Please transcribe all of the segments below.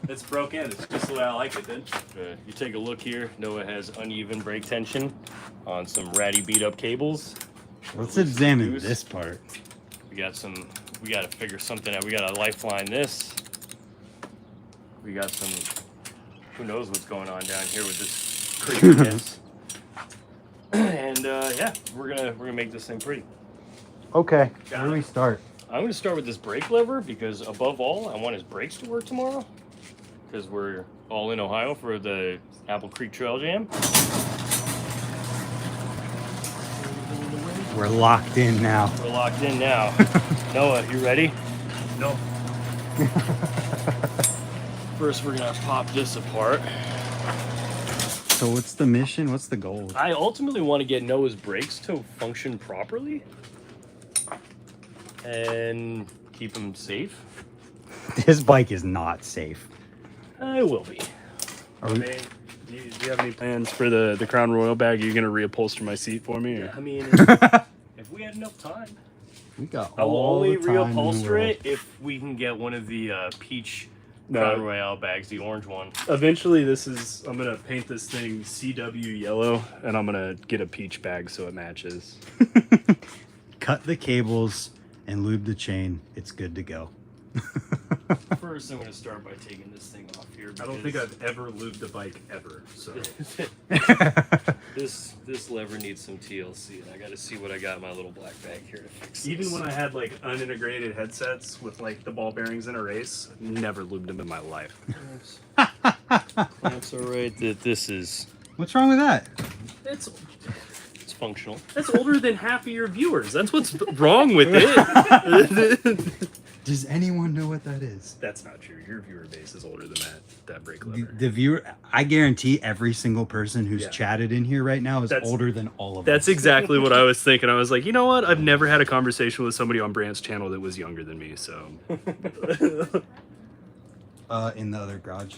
It's broke in. It's just the way I like it, dude. You take a look here. Noah has uneven brake tension on some ratty beat up cables. Let's examine this part. We got to figure something out. We got to lifeline this. We got some, who knows what's going on down here with this craziness. And yeah, we're gonna make this thing pretty. Okay, where do we start? I'm gonna start with this brake lever because above all, I want his brakes to work tomorrow. Because we're all in Ohio for the Apple Creek Trail Jam. We're locked in now. We're locked in now. Noah, you ready? No. First, we're gonna pop this apart. So what's the mission? What's the goal? I ultimately want to get Noah's brakes to function properly and keep him safe. This bike is not safe. It will be. Do you have any plans for the Crown Royal bag? Are you going to reupholster my seat for me? Or? Yeah, I mean, if we had enough time. We got I will all only the time in the reupholster world. it if we can get one of the peach Crown Royale bags, the orange one. Eventually, I'm going to paint this thing CW yellow, and I'm going to get a peach bag so it matches. Cut the cables and lube the chain. It's good to go. First, I'm going to start by taking this thing off here. I don't think I've ever lubed a bike ever. So this lever needs some TLC, and I got to see what I got in my little black bag here to fix this. even when I had like unintegrated headsets with like the ball bearings in a race, never lubed them in my life. That's all right. This is What's wrong with that? it's functional. That's older than half of your viewers. That's what's wrong with it. Does anyone know what that is? That's not true. Your viewer base is older than that brake lever. The viewer, I guarantee every single person who's Yeah. chatted in here right now is older than all of us. That's exactly what I was thinking. I was like, you know what? I've never had a conversation with somebody on Brant's channel that was younger than me. So in the other garage.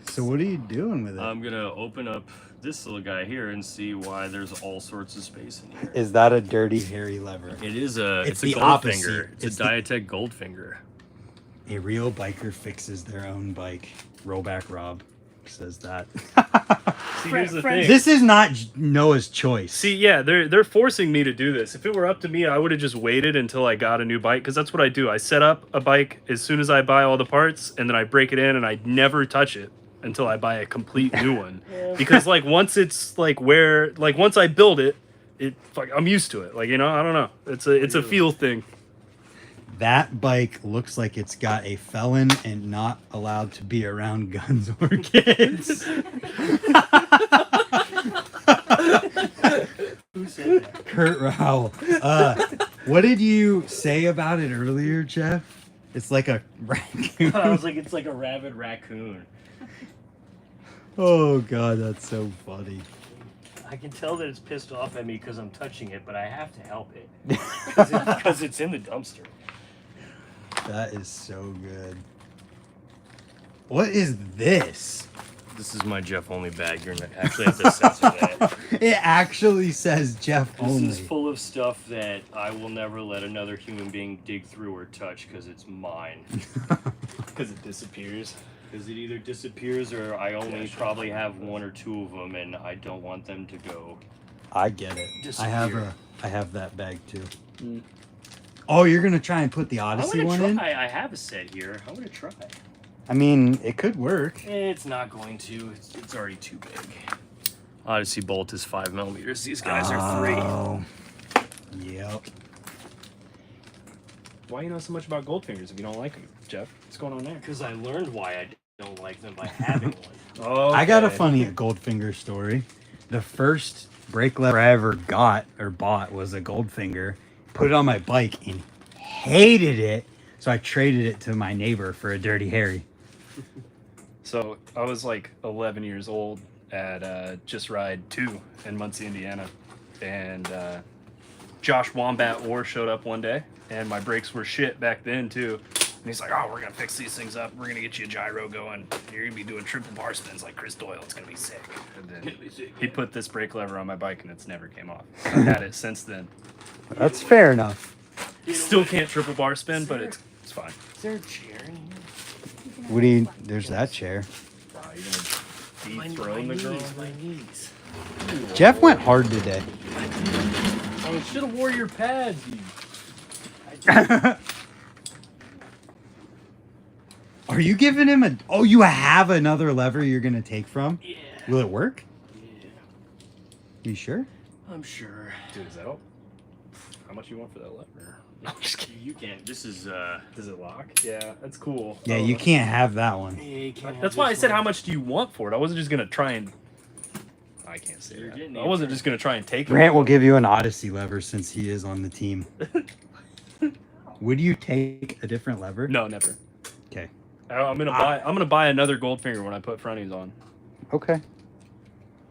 So what are you doing with it? I'm gonna open up this little guy here and see why there's all sorts of space in here. Is that a dirty, hairy lever? It is a It's a the Goldfinger. opposite. It's a Diatech Goldfinger. A real biker fixes their own bike. Rollback Rob says that. see, here's the thing. This is not Noah's choice. See, yeah, they're forcing me to do this. If it were up to me, I would have just waited until I got a new bike, because that's what I do. I set up a bike as soon as I buy all the parts, and then I break it in, and I never touch it until I buy a complete new one. Because like once it's like once I build it, I'm used to it. Like, you know, I don't know. It's a feel thing. That bike looks like it's got a felon and not allowed to be around guns or kids. Who said that? Kurt Rowell. What did you say about it earlier, Geoff? It's like a raccoon. I was like, it's like a rabid raccoon. Oh god, that's so funny. I can tell that it's pissed off at me because I'm touching it, but I have to help it because it's in the dumpster. That is so good. What is this? This is my Geoff only bag. You're not actually have to censor that. It actually says Geoff This only. is full of stuff that I will never let another human being dig through or touch because it's mine. Because it disappears. Because it either disappears or I only probably have one or two of them, and I don't want them to go. I get it. Disappear. I have that bag too. Oh, you're gonna try and put the Odyssey one in? I have a set here. I'm gonna try. I mean, it could work. It's not going to. It's already too big. Odyssey bolt is 5mm. These guys are 3. Oh. Yep. Why you know so much about Goldfingers if you don't like them, Geoff? What's going on there? Because I learned why I don't like them by having one. Oh, I got a funny Goldfinger story. The first brake lever I ever got or bought was a Goldfinger. Put it on my bike and hated it, so I traded it to my neighbor for a Dirty Harry. So I was like 11 years old at Just Ride 2 in Muncie, Indiana. And Josh Wombat Orr showed up one day, and my brakes were shit back then too. And he's like, oh, we're going to fix these things up. We're going to get you a gyro going. You're going to be doing triple bar spins like Chris Doyle. It's going to be sick. And then he put this brake lever on my bike, and it's never came off. I've had it since then. That's fair enough. Still can't triple bar spin, but It's fine. Is there a chair in here? What do you? There's that chair. Wow, you're gonna dethrone the girl. My knees. Jeff went hard today. Oh, should have wore your pads, you. Are you giving him a? Oh, you have another lever you're gonna take from? Yeah. Will it work? Yeah. You sure? I'm sure. Dude, is that all? How much you want for that lever? No, I'm just kidding. You can't. This is Does it lock? Yeah, that's cool. Yeah, Oh, you can't have that one. Yeah, you can't have That's why I this said, one. how much do you want for it? I wasn't just gonna try and. I can't say You're getting that. the I wasn't answer. just gonna try and take it. Grant will give you an Odyssey lever since he is on the team. Would you take a different lever? No, never. Okay. I'm gonna buy another Goldfinger when I put fronties on. Okay.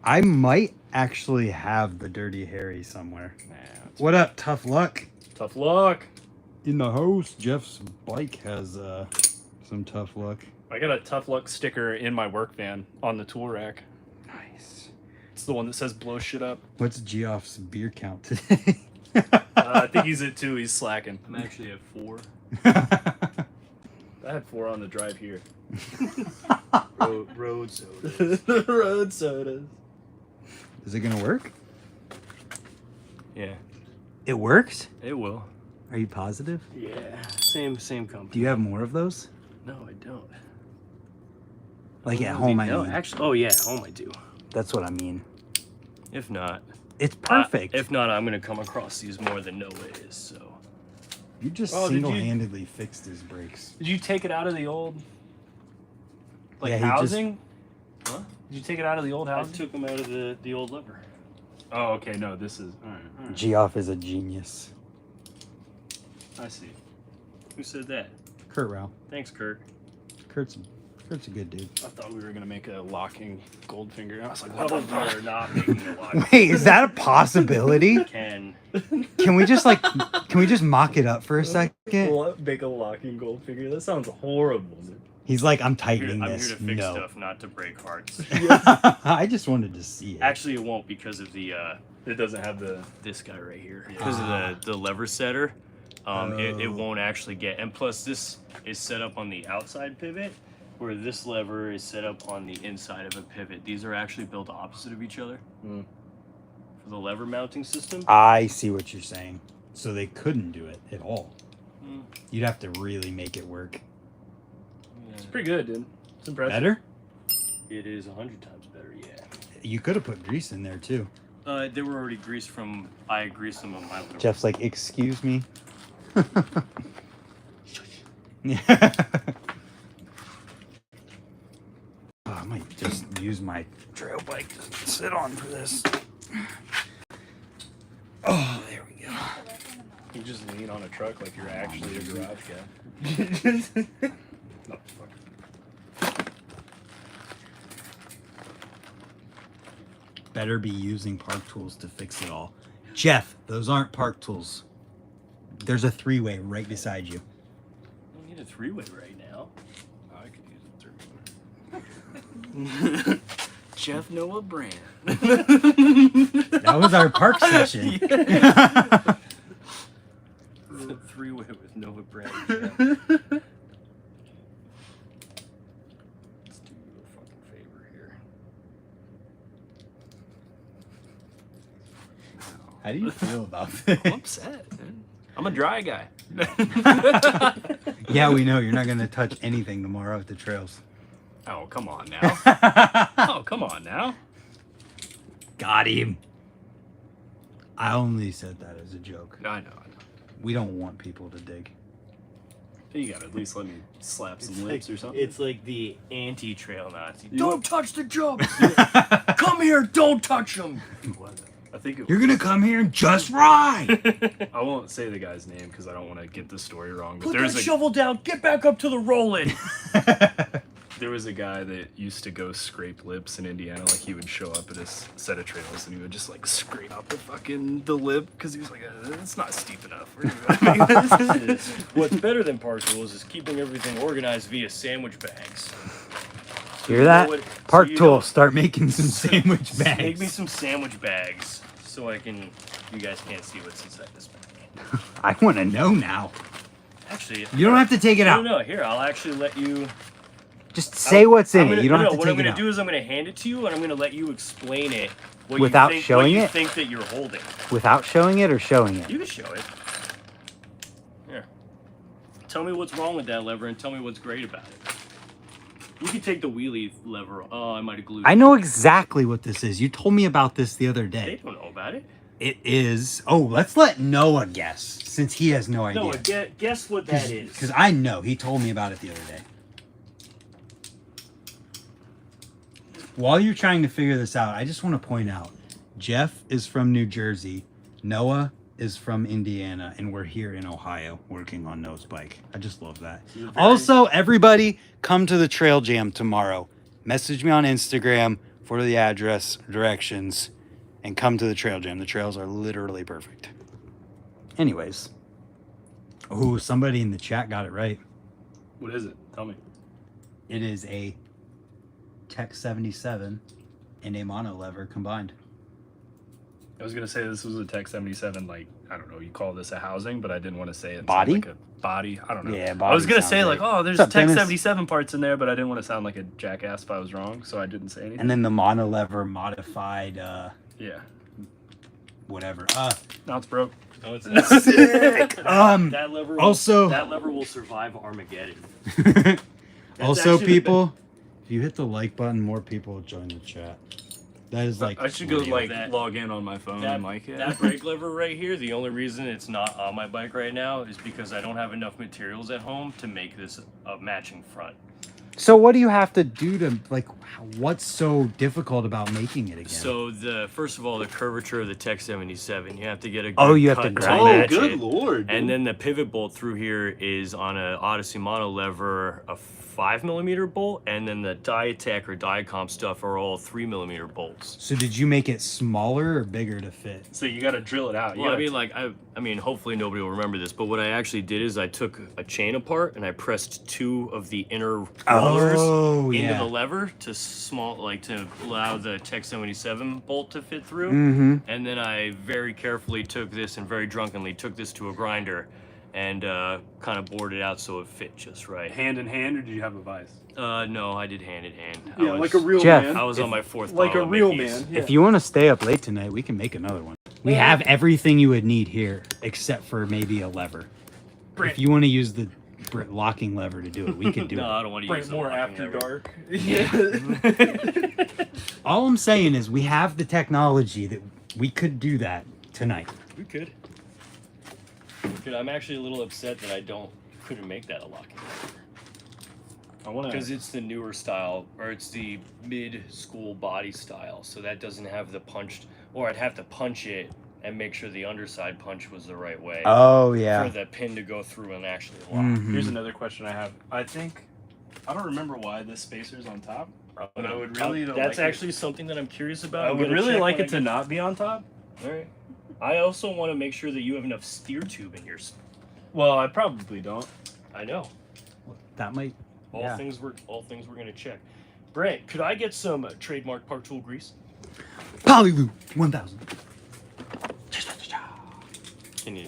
I might actually have the Dirty Harry somewhere. Nah, What up? Tough luck. tough luck. In the house, Jeff's bike has some tough luck. I got a tough luck sticker in my work van on the tool rack. Nice. It's the one that says blow shit up. What's Geoff's beer count today? I think he's at 2. He's slacking. I'm actually at 4. I had 4 on the drive here. Road soda. Road sodas. Is it gonna work? Yeah, It works? it will. Are you positive? Yeah, same company. Do you have more of those? No, I don't. Like at home, I No, mean. actually, oh yeah, at home I do. That's what I mean. If not, It's perfect. if not, I'm gonna come across these more than no ways. So you just Oh, did you- single-handedly fixed his brakes. Did you take it out of the old Yeah, he just- housing? Huh? Did you take it out of the old I housing? took them out of the old lever. Oh, okay. No, this is. All right. Geoff is a genius. I see. Who said that? Kurt Rao. Thanks, Kirk. Kurt's a good dude. I thought we were gonna make a locking Goldfinger. I was like, What what the the fuck? We're not making a lot. Wait, is that a possibility? Can Can we just mock it up for a second? Make a locking Goldfinger? That sounds horrible. He's like, I'm I'm tightening here this. to fix No. stuff, not to break hearts. I just wanted to see it. Actually, it won't because of the It doesn't have the. this guy right here. Because of the lever setter, it won't actually get. And plus, this is set up on the outside pivot, where this lever is set up on the inside of a pivot. These are actually built opposite of each other for the lever mounting system. I see what you're saying. So they couldn't do it at all. Mm. You'd have to really make it work. Yeah. It's pretty good, dude. It's impressive. Better? It is 100 times better, yeah. You could have put grease in there too. They were already greased from. I greased them on my lever. Jeff's like, excuse me. Yeah. Oh, I might just use my trail bike to sit on for this. Oh, there we go. You just lean on a truck like you're actually a garage guy. No, fuck. Better be using park tools to fix it all. Jeff, those aren't park tools. There's a 3-way right beside you. I don't need a 3-way right now. I could use a 3. Geoff Noah brand. That was our park session. It's a 3-way with Nova brand. Let's do you a fucking favor here. How do you feel about this? I'm upset, man. I'm a dry guy. Yeah, we know. You're not going to touch anything tomorrow at the trails. Oh, come on now. Oh, come on now. Got him. I only said that as a joke. I know. We don't want people to dig. You gotta at least let me slap some lips or something. It's like the anti-trail Nazi. Don't touch the jumps. Come here. Don't touch them. I think it You're going to come here and just ride. I won't say the guy's name because I don't want to get the story wrong. But Put there's that a shovel down. Get back up to the rolling. there was a guy that used to go scrape lips in Indiana. Like he would show up at his set of trails and he would just like scrape out the lip because he was like, it's not steep enough. What's better than park tools is keeping everything organized via sandwich bags. Hear that? what- Park so you tool, know- start making some sandwich bags. Make me some sandwich bags so I can. You guys can't see what's inside this bag. I want to know now. Actually, You don't have to take it out. No, here, I'll actually let you. Just say what's in it. You don't have to what take I'm it gonna out. do is I'm gonna hand it to you, and I'm gonna let you explain it. What Without you think, showing what you it? think that you're holding. Without showing it or showing it? You can show it. Here. Tell me what's wrong with that lever, and tell me what's great about it. You can take the wheelie lever. Oh, I might have glued it. I know exactly what this is. You told me about this the other They day. don't know about it. It is. Oh, let's let Noah guess since he has no idea. No, guess what that is. Because I know. He told me about it the other day. While you're trying to figure this out, I just want to point out, Geoff is from New Jersey, Noah is from Indiana, and we're here in Ohio working on Noah's bike. I just love that. Also, everybody, come to the Trail Jam tomorrow. Message me on Instagram for the address, directions, and come to the Trail Jam. The trails are literally perfect. Anyways. Oh, somebody in the chat got it right. What is it? Tell me. It is a Tech 77 and a mono lever combined. I was gonna say this was a Tech 77. Like, I don't know, you call this a housing, but I didn't want to say it. Body? Like a body. I don't know. Yeah, I body was gonna sounds say right. like, oh, there's What's up, Tech Dennis? 77 parts in there, but I didn't want to sound like a jackass if I was wrong, so I didn't say anything. And then the mono lever modified yeah, whatever. now it's broke. No, it's not. Sick. That lever. Also- that lever will survive Armageddon. Also, actually the people, if you hit the like button, more people will join the chat. That is like I should go real. like That- log in on my phone That, and like it. that brake lever right here, the only reason it's not on my bike right now is because I don't have enough materials at home to make this a matching front. So what do you have to do to like? What's so difficult about making it again? So first of all, the curvature of the Tech 77, you have to get a good Oh, you have cut to to grind match it. it. lord! And then the pivot bolt through here is on a Odyssey mono lever, a 5mm bolt, and then the Diatech or Diacomp stuff are all 3mm bolts. So did you make it smaller or bigger to fit? So you got to drill it out. Well, I mean, like I mean, hopefully nobody will remember this, but what I actually did is I took a chain apart and I pressed two of the inner rollers into the lever to to allow the Tech 77 bolt to fit through. Mm-hmm. And then I very carefully took this and very drunkenly took this to a grinder and kind of bored it out so it fit just right. hand in hand, or did you have a vise? No, I did hand in hand. Yeah, like a real Jeff, man. I was on my fourth like a bottle of real Mickey's. man. Yeah. If you want to stay up late tonight, we can make another one. We have everything you would need here, except for maybe a lever. If you want to use the locking lever to do it, we can do No, it. I don't want to Bring use more the locking after lever. dark. All I'm saying is we have the technology that we could do that tonight. We could. I'm actually a little upset that I couldn't make that a locking lever. I want Because to. it's the newer style, or it's the mid-school body style, so that doesn't have the punched, or I'd have to punch it and make sure the underside punch was the right way Oh for the pin to go through and actually lock. Mhm. Here's another question I have. I don't remember why this spacer's on top. But I would really That's like actually something that I'm curious about. I I'm would gonna really check like when it to not be on top. All right. I also want to make sure that you have enough steer tube in your. Well, I probably don't. I know. That might. All Yeah. things we're gonna check. Brent, could I get some trademark Park Tool grease? Polylube 1000. Can you?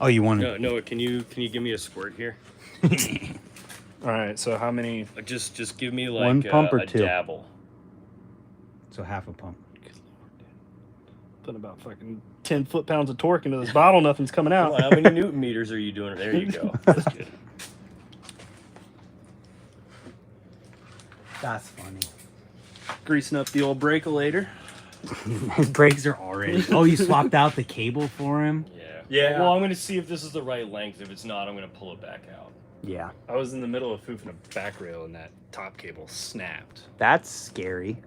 Oh, you want it? No. Can you give me a squirt here? All right. So how many? Just give me like One pump or a two? dabble. So half a pump. Put about fucking 10 foot-pounds of torque into this bottle. Nothing's coming Come out. on, how many newton meters are you doing? There you go. That's good. That's funny. Greasing up the old breakulator. His brakes are already. Oh, you swapped out the cable for him? Yeah. Yeah. Well, I'm gonna see if this is the right length. If it's not, I'm gonna pull it back out. Yeah. I was in the middle of foofing a back rail and that top cable snapped. That's scary.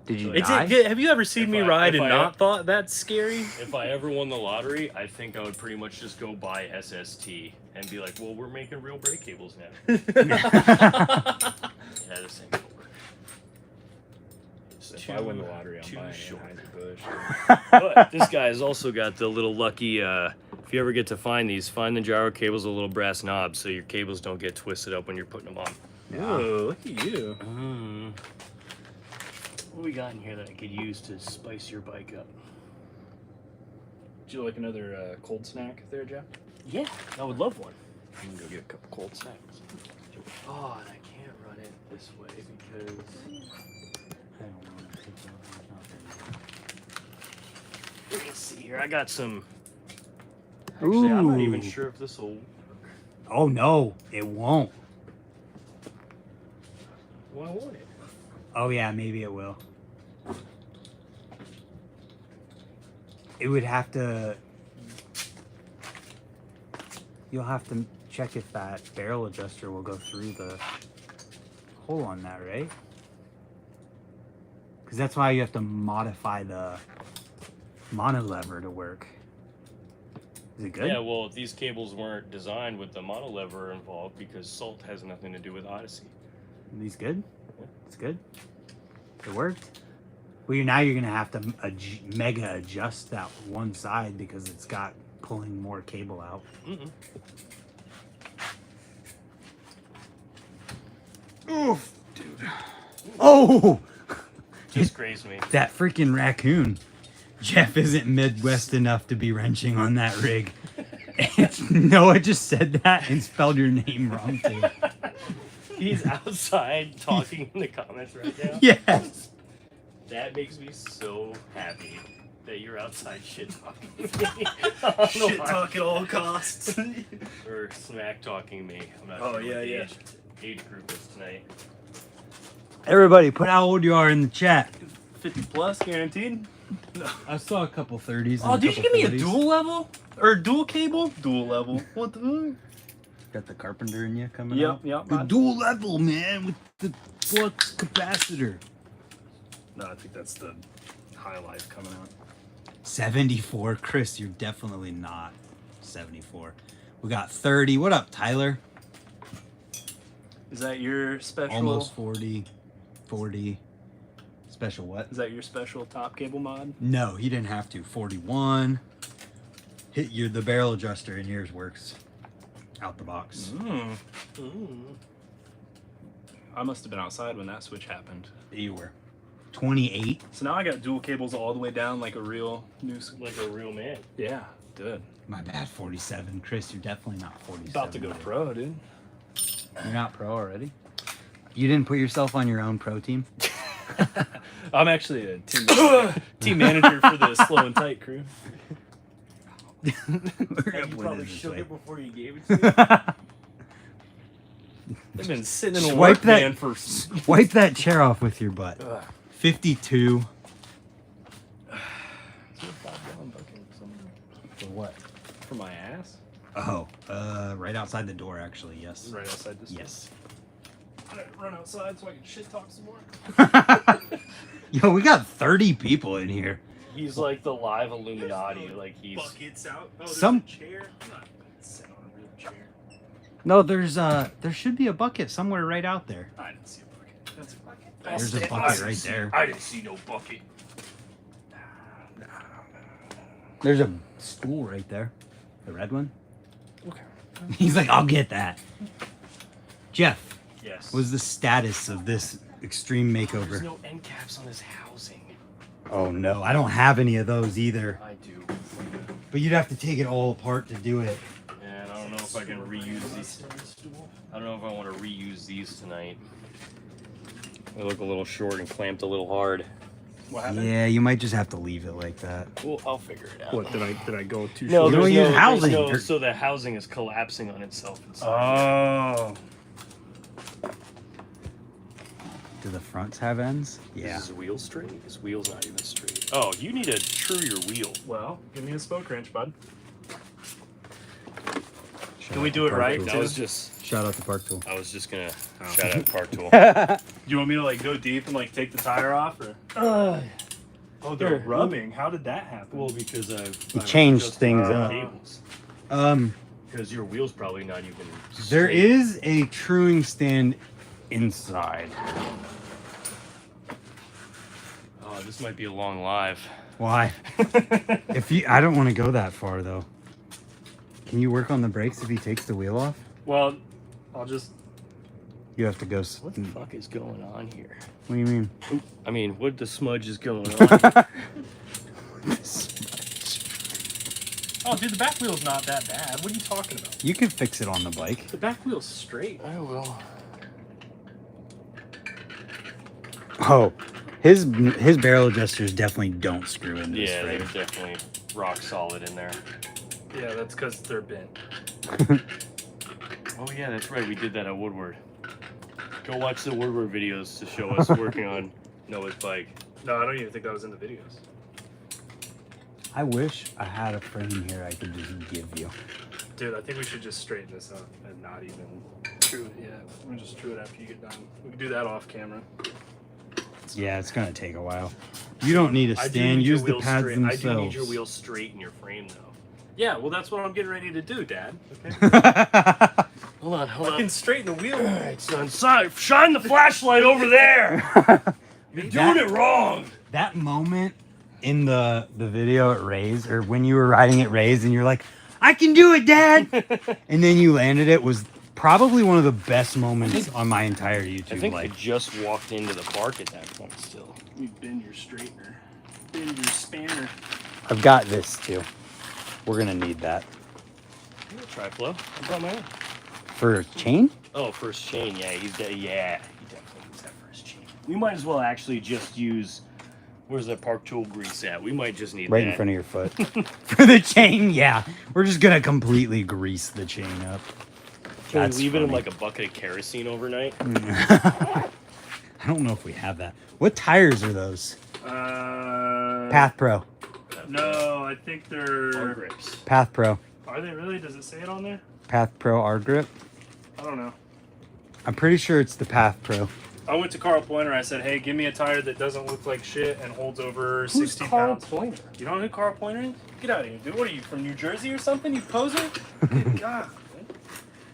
Did you It's die? have you ever seen If me I- ride if and I- not thought that's scary? If I ever won the lottery, I think I would pretty much just go buy SST and be like, well, we're making real brake cables now. Yeah, this ain't gonna work. It's If I win the too- lottery, I'm too buying short. Anheuser-Busch. But this guy's also got the little lucky, if you ever get to find these, find the gyro cables with little brass knobs so your cables don't get twisted up when you're putting them on. Oh, look at you. What do we got in here that I could use to spice your bike up? Would you like another cold snack there, Jeff? Yeah, I would love one. I'm gonna go get a couple cold snacks. Oh, and I can't run it this way because let's see here. I got some. Actually, I'm not even Ooh. sure if this will. Oh no, it won't. Why won't it? Oh yeah, maybe it will. It would have to. You'll have to check if that barrel adjuster will go through the hole on that, right? Because that's why you have to modify the monolever to work. Is it good? Yeah, well, these cables weren't designed with the monolever involved because salt has nothing to do with Odyssey. These good? It's good. It worked. Well, now you're gonna have to mega adjust that one side because it's got pulling more cable out. Mm-mm. Oof, dude. Oh, Just grazed me. that freaking raccoon. Geoff isn't Midwest enough to be wrenching on that rig. Noah just said that and spelled your name wrong too. He's outside talking in the comments right now. Yes. That makes me so happy that you're outside shit talking me. Shit talk at all costs. Or smack talking me. I'm not Oh, sure yeah, what the yeah. age group is tonight. Everybody, put how old you are in the chat. 50 plus guaranteed. I saw a couple 30s. Oh, did you give me a dual level? Or dual cable? Dual level. What the fuck? Got the carpenter in you coming Yep, out? yep. The dual level, man, with the flux capacitor. No, I think that's the high life coming out. 74. Chris, you're definitely not 74. We got 30. What up, Tyler? Is that your special? Almost 40. 40. Special what? Is that your special top cable mod? No, he didn't have to. 41. Hit your the barrel adjuster in yours works out the box. Mm. I must have been outside when that switch happened. You were 28. So now I got dual cables all the way down like a real new. Like a real man. Yeah, good. My bad, 47. Chris, you're definitely not 47. About to go pro, dude. You're not pro already? You didn't put yourself on your own pro team? I'm actually a team manager for the slow and tight crew. You probably shook it before you gave it to me. They've been sitting in a Swipe work that- van for. Wipe that chair off with your butt. 52. For what? For my ass? Oh, right outside the door, actually, yes. Right outside this. Yes. I had to run outside so I can shit talk some more. Yo, we got 30 people in here. He's like the live Illuminati. Like he's. Buckets out. Oh, there's Some- a chair. I'm not sitting on a real chair. No, there should be a bucket somewhere right out there. I didn't see a bucket. That's a bucket. There's a bucket right there. I didn't see no bucket. There's a stool right there. The red one. Okay. He's like, I'll get that. Jeff, Yes. what's the status of this extreme There's makeover? no end caps on this housing. Oh no, I don't have any of those either. I do. But you'd have to take it all apart to do it. And I don't know if I can reuse these. I don't know if I want to reuse these tonight. They look a little short and clamped a little hard. What happened? Yeah, you might just have to leave it like that. Well, I'll figure it out. What did I go too No, short? don't there's use no housing. so the housing is collapsing on itself inside. Oh. Do the fronts have ends? Yeah. Is his wheel straight? His wheel's not even straight. Oh, you need to true your wheel. Well, give me a spoke wrench, bud. Shout Can we out do to it Park right, Tool. That was just. Shout out to Park Tool. I was just gonna shout out Park Tool. Do you want me to like go deep and like take the tire off, or? Oh, they're Here. rubbing. How did that happen? Well, because I've changed adjusted things the up. cables. Because your wheel's probably not even. There straight. is a truing stand inside. Oh, this might be a long live. Why? I don't want to go that far though. Can you work on the brakes if he takes the wheel off? Well, I'll just. You have to go. What the fuck is going on here? What do you mean? I mean, what the smudge is going on? Oh, dude, the back wheel's not that bad. What are you talking about? You can fix it on the bike. The back wheel's straight. I will. Oh, his barrel adjusters definitely don't screw into this Yeah, they're frame. definitely rock solid in there. Yeah, that's because they're bent. Oh yeah, that's right. We did that at Woodward. Go watch the Woodward videos to show us working on Noah's bike. No, I don't even think that was in the videos. I wish I had a frame here I could just give you. Dude, I think we should just straighten this up and not even true it yet. We're gonna just true it after you get done. We can do that off camera. Yeah, it's gonna take a while. You don't need a I do stand. need your Use the wheels pads straight. themselves. I do need your wheels straight in your frame, though. Yeah, well, that's what I'm getting ready to do, Dad. Okay. Hold on, hold I on. can straighten the wheel. All right, son. Shine the flashlight over there. You're doing it wrong. That moment in the video at Ray's, or when you were riding at Ray's, and you're like, "I can do it, Dad," and then you landed it, was probably one of the best moments on my entire YouTube I think I life. just walked into the park at that point. Still. You bend your straightener. Bend your spanner. I've got this too. We're gonna need that Tri-flow. I brought my own. for a chain. Oh, first chain. Yeah, he definitely needs that first chain. We might as well actually just use. Where's that park tool grease at? We might just need Right that. in front of your foot. For the chain, yeah. We're just gonna completely grease the chain up. Can That's we leave it in funny. like a bucket of kerosene overnight? I don't know if we have that. What tires are those? Path Pro. No, I think Our they're. grips. Path Pro. Are they really? Does it say it on there? Path Pro R grip. I don't know. I'm pretty sure it's the Path Pro. I went to Carl Pointer. I said, "Hey, give me a tire that doesn't look like shit and holds over 60 pounds." Pointer? You don't know who Carl Pointer is? Get out of here, dude. What are you, from New Jersey or something? You poser? Good God.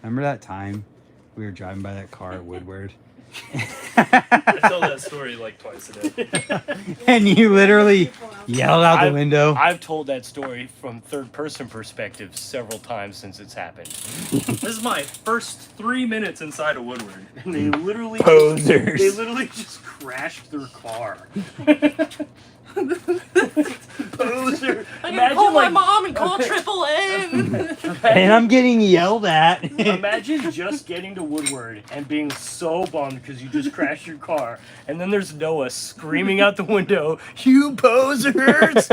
Remember that time we were driving by that car at Woodward? I tell that story like twice a day. And you literally yelled out the window. I've told that story from third-person perspective several times since it's happened. This is my first 3 minutes inside of Woodward. And they literally Posers. They literally just crashed their car. Poser. I gotta call my mom and call AAA. And I'm getting yelled at. Imagine just getting to Woodward and being so bummed because you just crashed your car, and then there's Noah screaming out the window, "You posers!"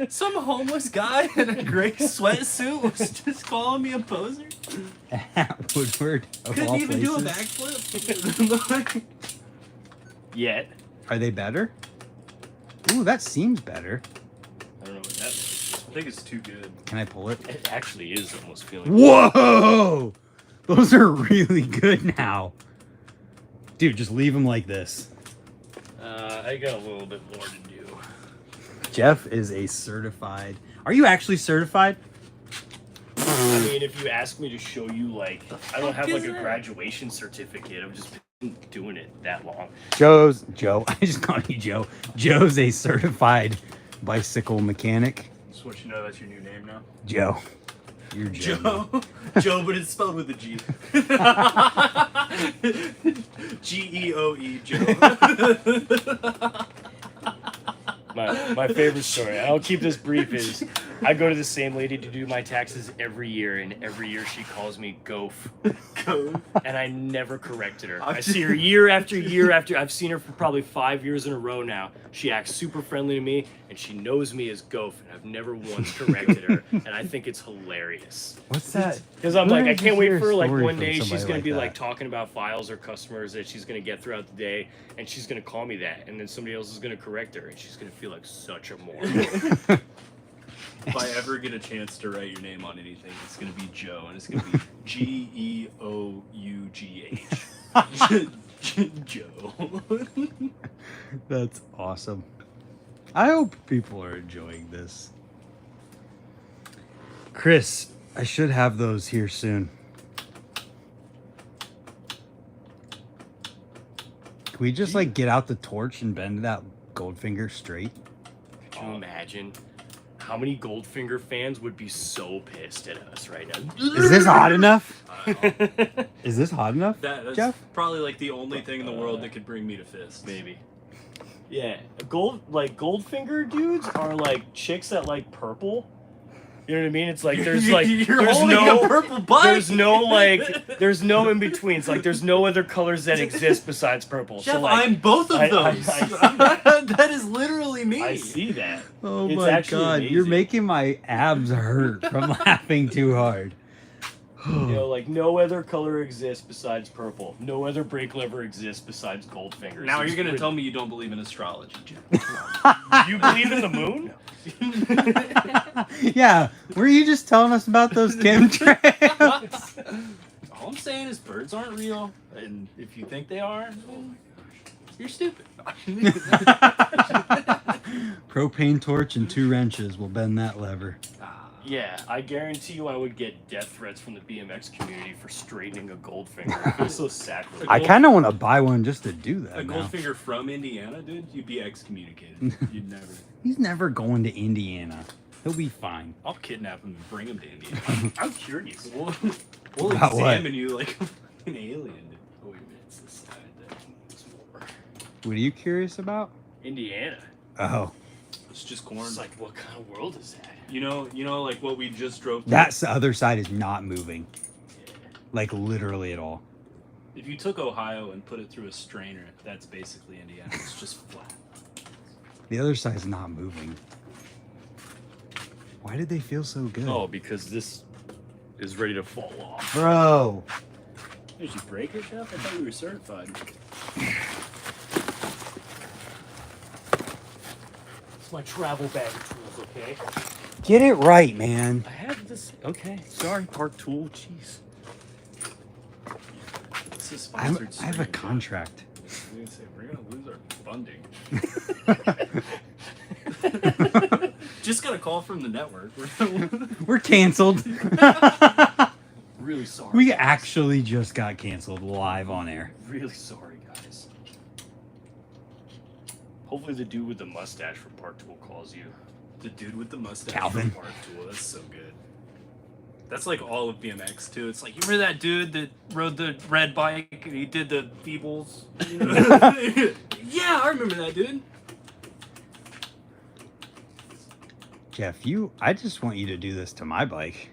Some homeless guy in a gray sweatsuit was just calling me a poser. At Woodward. Of Couldn't all even do a places. backflip. Yet. Are they better? Ooh, that seems better. I don't know what that means. I think it's too good. Can I pull it? It actually is almost feeling. Whoa! Those are really good now. Dude, just leave them like this. I got a little bit more to do. Jeff is a certified... Are you actually certified? I mean, if you ask me to show you, like, I don't have is like a that? graduation certificate. I've just been doing it that long. Joe, I just called you Joe. Joe's a certified bicycle mechanic. Just want you to know that's your new name now. Joe. You're Joe. Joe. Joe, but it's spelled with a G. Geoe, Joe. My favorite story, I'll keep this brief, is I go to the same lady to do my taxes every year, and every year she calls me Geoff. And I never corrected her. I see her year after year after. I've seen her for probably 5 years in a row now. She acts super friendly to me, and she knows me as Geoff, and I've never once corrected her. And I think it's hilarious. What's that? Because I'm Where like, I did can't you wait hear a for like story one from day she's somebody gonna be that? like talking about files or customers that she's gonna get throughout the day, and she's gonna call me that, and then somebody else is gonna correct her, and she's gonna feel like such a moron. If I ever get a chance to write your name on anything, it's gonna be Joe, and it's gonna be Geough. Joe. That's awesome. I hope people are enjoying this. Chris, I should have those here soon. Can we just like get out the torch and bend that Goldfinger straight? Could you imagine how many Goldfinger fans would be so pissed at us right now? Is this hot enough? Is this hot enough? That's Jeff? probably like the only thing in the world that could bring me to fists. Maybe. Yeah, Goldfinger dudes are like chicks that like purple, You know what I mean? It's like there's You're there's holding no a purple bike. there's no in betweens. Like there's no other colors that exist besides purple. Jeff, so like I'm both of I those. see that. That is literally me. I see that. Oh It's my actually god, you're amazing. making my abs hurt from laughing too hard. You know, like no other color exists besides purple. No other brake lever exists besides gold fingers. Now It's you're gonna rid- tell me you don't believe in astrology, Jeff. you believe in the moon? Yeah, were you just telling us about those chemtrails? All I'm saying is birds aren't real, and if you think they are, then you're stupid. Propane torch and 2 wrenches will bend that lever. Yeah, I guarantee you I would get death threats from the BMX community for straightening a gold finger. It feels so sacrilege. I kind of want to buy one just to do A that now. Goldfinger from Indiana, dude, you'd be excommunicated. You'd never. He's never going to Indiana. He'll be fine. I'll kidnap him and bring him to Indiana. I'm curious. We'll About what? examine you like an alien. Oh, wait a minute, it's this side that's more. What are you curious about? Indiana. Oh, It's just corn. It's like, what kind of world is that? You know, like what we just drove through. that's the other side is not moving. Like literally at all. If you took Ohio and put it through a strainer, that's basically Indiana. It's just flat. The other side's not moving. Why did they feel so good? Oh, because this is ready to fall off. Bro. Did you break it, Jeff? I thought you were certified. It's my travel bag of tools, okay? Get it right, man. I have this. Okay, sorry, Park Tool. Jeez. This is I have sponsored. a stream, contract. Jeff. I was gonna say, we're gonna lose our funding. Just got a call from the network. We're canceled. Really sorry. We guys. actually just got canceled live on air. Really sorry, guys. Hopefully, the dude with the mustache from Park Tool calls you. The dude with the mustache. Calvin. From Park Tool. That's so good. That's like all of BMX too. It's like, you remember that dude that rode the red bike and he did the feebles? You know? Yeah, I remember that dude. Jeff, I just want you to do this to my bike.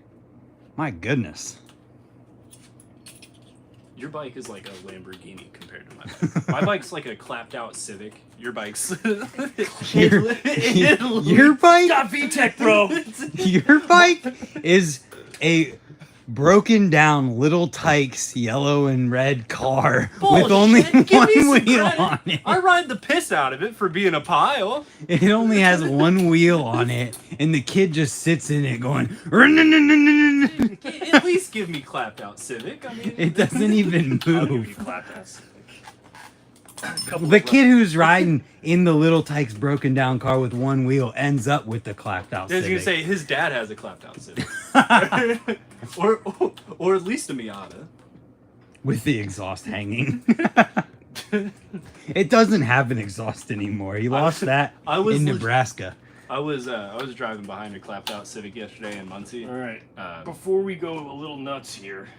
My goodness. Your bike is like a Lamborghini compared to my bike. My bike's like a clapped out Civic. Your bike's Your bike? Got VTech, bro. Your bike is a broken down Little Tykes yellow and red car with only Bullshit. Give me one some wheel credit. on it. I ride the piss out of it for being a pile. It only has one wheel on it, and the kid just sits in it going. At least give me clapped out Civic. I mean, It doesn't even I'll give you move. clap ass. The kid who's riding in the Little Tykes broken down car with one wheel ends up with the clapped out I was gonna Civic. say his dad has a clapped out Civic, or at least a Miata. With the exhaust hanging. It doesn't have an exhaust anymore. He lost that I was in leg- Nebraska. I was driving behind a clapped out Civic yesterday in Muncie. All right. Uh, Before we go a little nuts here,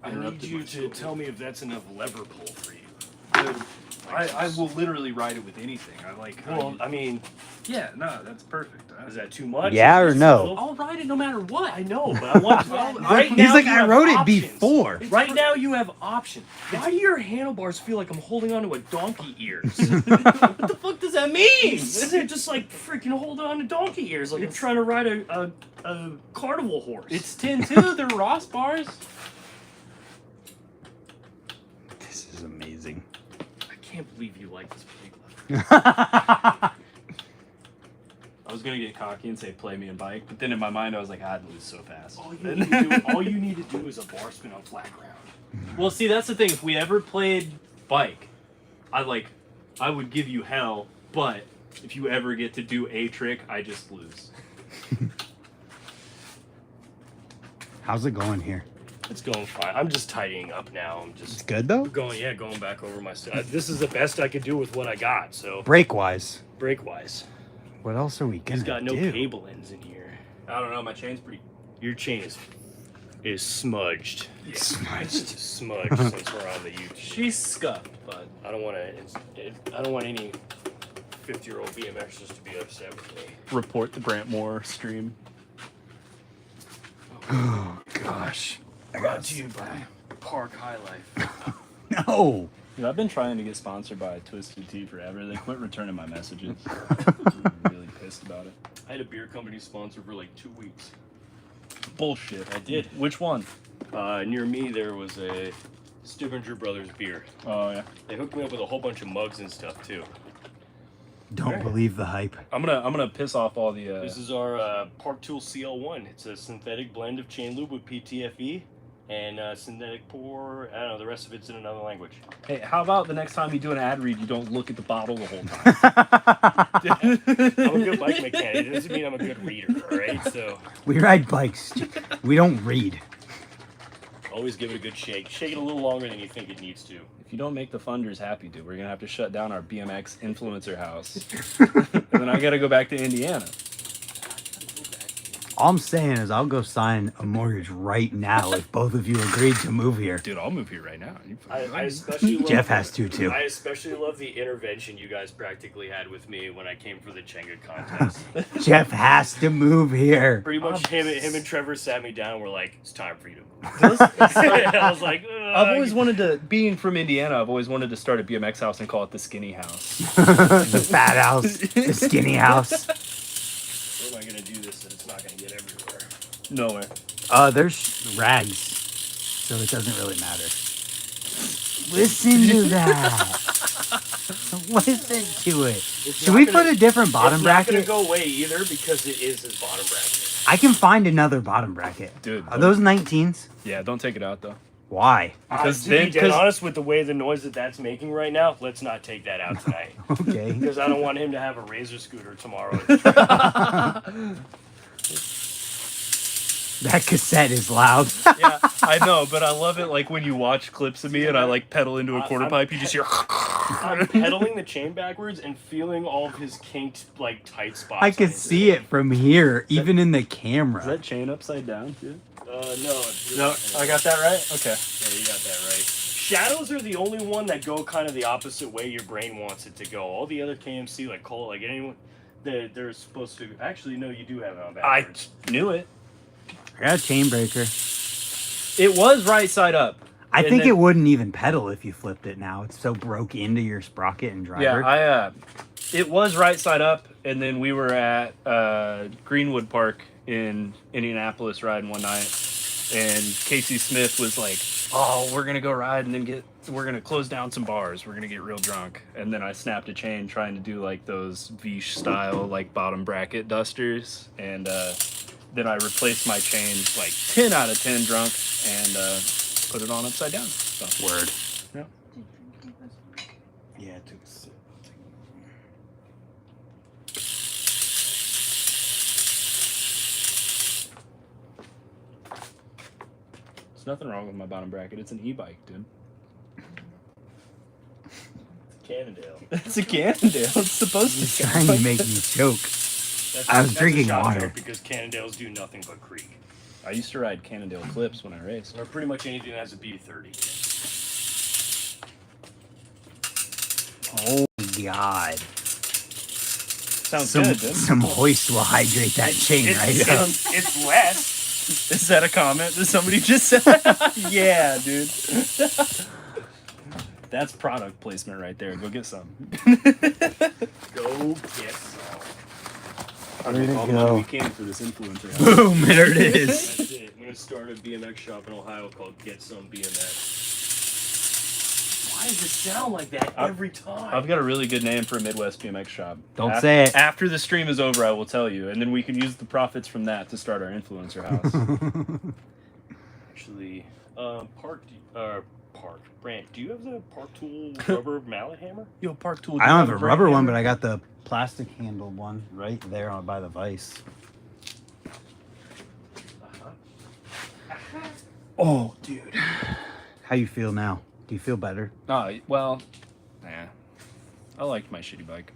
I need interrupted you my to story. tell me if that's enough lever pull for you. Dude, I will literally ride it with anything. I like. Well, I mean, yeah, no, that's perfect. is that too much? Yeah Is or this no? a little- I'll ride it no matter what. I know, but I want to. Right He's now like, you I have rode it options. before. Right now you have options. Why do your handlebars feel like I'm holding onto a donkey ears? What the fuck does that mean? They're just like freaking holding on to donkey ears, like I'm trying to ride a carnival horse. It's 10-2. They're Ross bars. This is amazing. I can't believe you like this brake lever. I was gonna get cocky and say play me and bike, but then in my mind I was like, I'd lose so fast. All you need to do is a bar spin on flat ground. Well, see, that's the thing. If we ever played bike, I would give you hell. But if you ever get to do a trick, I just lose. How's it going here? It's going fine. I'm just tidying up now. I'm It's just good though? going back over my stuff. This is the best I could do with what I got. So Brake wise. brake wise, What else are we gonna he's got no do? cable ends in here. I don't know. My chain's pretty. Your chain is smudged. Yeah. Smudged. Smudged since we're on the YouTube. She's scuffed, but I don't want any 50-year-old BMXers to be upset with me. Report the Brantmore stream. Oh gosh. Brought to you by Park High Life. No. Dude, I've been trying to get sponsored by Twisted Tea forever. They quit returning my messages. I'm really pissed about it. I had a beer company sponsor for like 2 weeks. Bullshit. I did. Which one? Near me there was a Stibinger Brothers beer. Oh yeah. They hooked me up with a whole bunch of mugs and stuff too. Don't believe the hype. I'm gonna piss off all the. This is our Park Tool CL1. It's a synthetic blend of chain lube with PTFE and synthetic pour. I don't know. The rest of it's in another language. Hey, how about the next time you do an ad read, you don't look at the bottle the whole time? I'm a good bike mechanic. It doesn't mean I'm a good reader. All right. So We ride bikes. We don't read. always give it a good shake. Shake it a little longer than you think it needs to. If you don't make the funders happy, dude, we're gonna have to shut down our BMX influencer house, and then I gotta go back to Indiana. All I'm saying is I'll go sign a mortgage right now if both of you agreed to move here. Dude, I'll move here right now. I especially love Jeff has to too. I especially love the intervention you guys practically had with me when I came for the Chenga contest. Jeff has to move here. Pretty much him and Trevor sat me down and were like, it's time for you to move. I was like, I've always wanted to, being from Indiana, I've always wanted to start a BMX house and call it the Skinny House. The fat house, the skinny house. Where am I going to do this so it's not going to get everywhere? Nowhere. There's rags, so it doesn't really matter. Listen to that. Listen to it. Should we put a different bottom It's not going bracket? to go away either because it is his bottom bracket. I can find another bottom bracket. Dude. Are those 19s? Yeah, don't take it out, though. Why? Because To be dead honest, with the way the noise that's making right now, let's not take that out tonight. Okay. Because I don't want him to have a razor scooter tomorrow. That cassette is loud. Yeah, I know, but I love it, like, when you watch clips of me and I, like, pedal into a quarter pipe, you just hear... I'm pedaling the chain backwards and feeling all of his kinked, like, tight spots. I can see it from here, even in the Is camera. that chain upside down, too? No. No, I got that right? Okay. Yeah, you got that right. Shadows are the only one that go kind of the opposite way your brain wants it to go. All the other KMC, like Cole, like anyone, they're supposed to... Actually, no, you do have it on I backwards. knew it. I got a chain breaker. It was right side up. I And think then- it wouldn't even pedal if you flipped it now. It's so broke into your sprocket and driver. Yeah, it was right side up, and then we were at Greenwood Park in Indianapolis riding one night, and Casey Smith was like, "Oh, we're gonna go ride and then we're gonna close down some bars. We're gonna get real drunk." And then I snapped a chain trying to do like those Vish style like bottom bracket dusters, and then I replaced my chain like 10 out of 10 drunk and put it on upside down. So. Word. Yeah. Yeah, it took a sip. There's nothing wrong with my bottom bracket. It's an e-bike, dude. Cannondale. It's a Cannondale. It's supposed He's to. trying to make me choke. That's drinking a shot water. joke because Cannondales do nothing but creek. I used to ride Cannondale clips when I raced. Or pretty much anything that has a B30. Oh God. Sounds Some, good, dude. some hoist will hydrate that chain right up. It's less. Is that a comment that somebody just said? Yeah, dude. That's product placement right there. Go get some. Go get some. Where'd it All the money we go? can for this influencer. Boom, there it is. That's it. I'm gonna start a BMX shop in Ohio called Get Some BMX. Why does it sound like that every time? I've got a really good name for a Midwest BMX shop. Don't say it. After the stream is over, I will tell you, and then we can use the profits from that to start our influencer house. Actually, Brant, do you have the Park Tool rubber mallet hammer? Yo, Park Tool. I don't have a rubber one, but I got the plastic handled one right there by the vise. Oh, dude. How you feel now? Do you feel better? Oh, well, nah. I liked my shitty bike.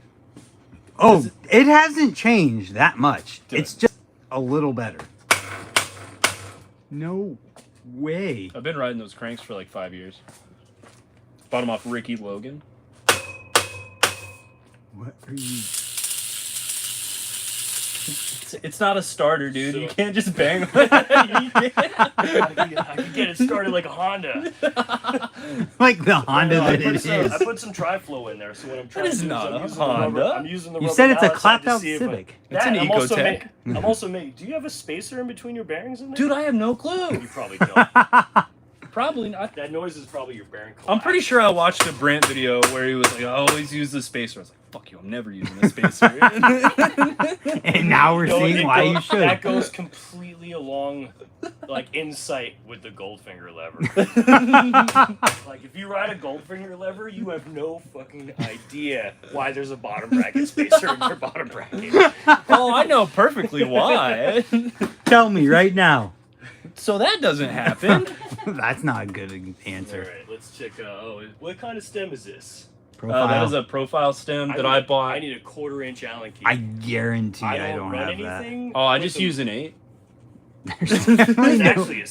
Oh, it hasn't changed that much. Good. It's just a little better. No way. I've been riding those cranks for like 5 years. Bought them off Ricky Logan. What are you? It's not a starter, dude. So- You can't just bang on I can get it started like a Honda. Like the Honda I that put it some- is. I put some tri-flow in there, so when I'm trying is to do not I'm a using the rubber- Honda. I'm using the You rubber said it's a mallets out to clapped-out see if Civic. It's That, an I'm also Ecotec. I'm also making. Do you have a spacer in between your bearings in there? Dude, I have no clue. You probably don't. Probably not. That noise is probably your bearing. I'm pretty sure I watched a Brent video where he was like, I always use the spacer. I was like, fuck you, I'm never using a spacer. And now we're No, seeing it why goes- you should. That goes completely along, like insight with the Goldfinger lever. Like if you ride a Goldfinger lever, you have no fucking idea why there's a bottom bracket spacer in your bottom bracket. Oh, I know perfectly why. Tell me right now. So that doesn't happen. That's not a good All answer. right, let's check. What kind of stem is this? Profile. That is a profile stem that I bought. I need a 1/4-inch Allen key. I guarantee I don't run have that. anything. Oh, I with just them. use an 8. There's definitely It's no actually a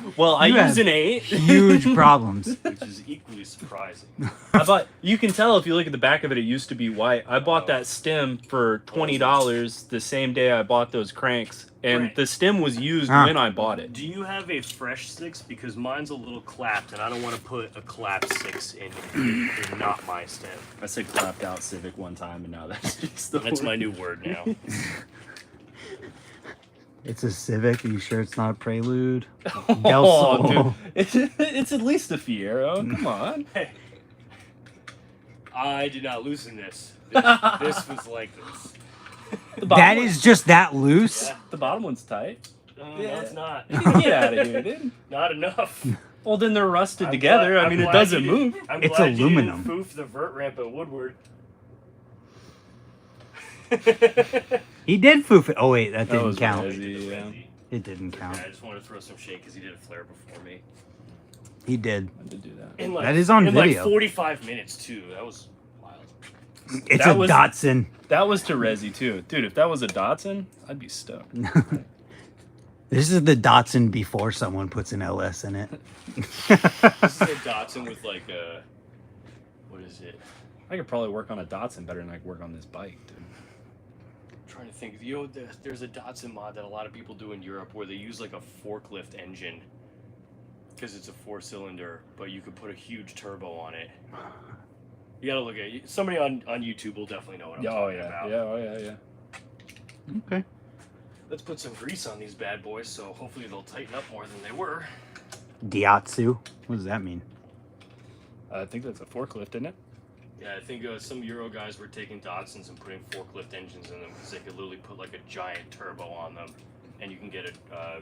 6, Well, I You use have an 8. huge problems. which is equally surprising. I bought. You can tell if you look at the back of it. It used to be white. I bought that stem for $20 the same day I bought those cranks, and Right. the stem was used Huh. when I bought it. Do you have a fresh 6? Because mine's a little clapped, and I don't want to put a clapped 6 in not my stem. I said clapped out Civic one time, and now that's just the. That's word. my new word now. It's a Civic. Are you sure it's not a Prelude? Del Oh, Sol. dude. It's at least a Fiero. Come on. Hey, I did not loosen this. This was like this. The bottom That one- is just that loose? Yeah. the bottom one's tight. No, Yeah. it's not. Get out of here, dude. Not enough. Well, then they're rusted I'm together. glad- I mean, I'm it glad doesn't you move. didn't- I'm It's glad aluminum. You didn't foof the vert ramp at Woodward. He did foof it. Oh, wait, that That didn't was count. crazy. Yeah. It didn't count. I just wanted to throw some shade because he did a flare before me. He did. I did do that. In like, That is on in video. like 45 minutes too. That was wild. It's That a was- Datsun. That was to Resi too, dude. If that was a Datsun, I'd be stoked. This is the Datsun before someone puts an LS in it. This is a Datsun with like a, what is it? I could probably work on a Datsun better than I could work on this bike, dude. I'm trying to think. You know, there's a Datsun mod that a lot of people do in Europe where they use like a forklift engine because it's a 4-cylinder, but you could put a huge turbo on it. You gotta look at it. Somebody on YouTube will definitely know what I'm talking about. Oh yeah. Okay. Let's put some grease on these bad boys, so hopefully they'll tighten up more than they were. Diatsu. What does that mean? I think that's a forklift, isn't it? Yeah, I think some Euro guys were taking Datsuns and putting forklift engines in them because they could literally put like a giant turbo on them, and you can get a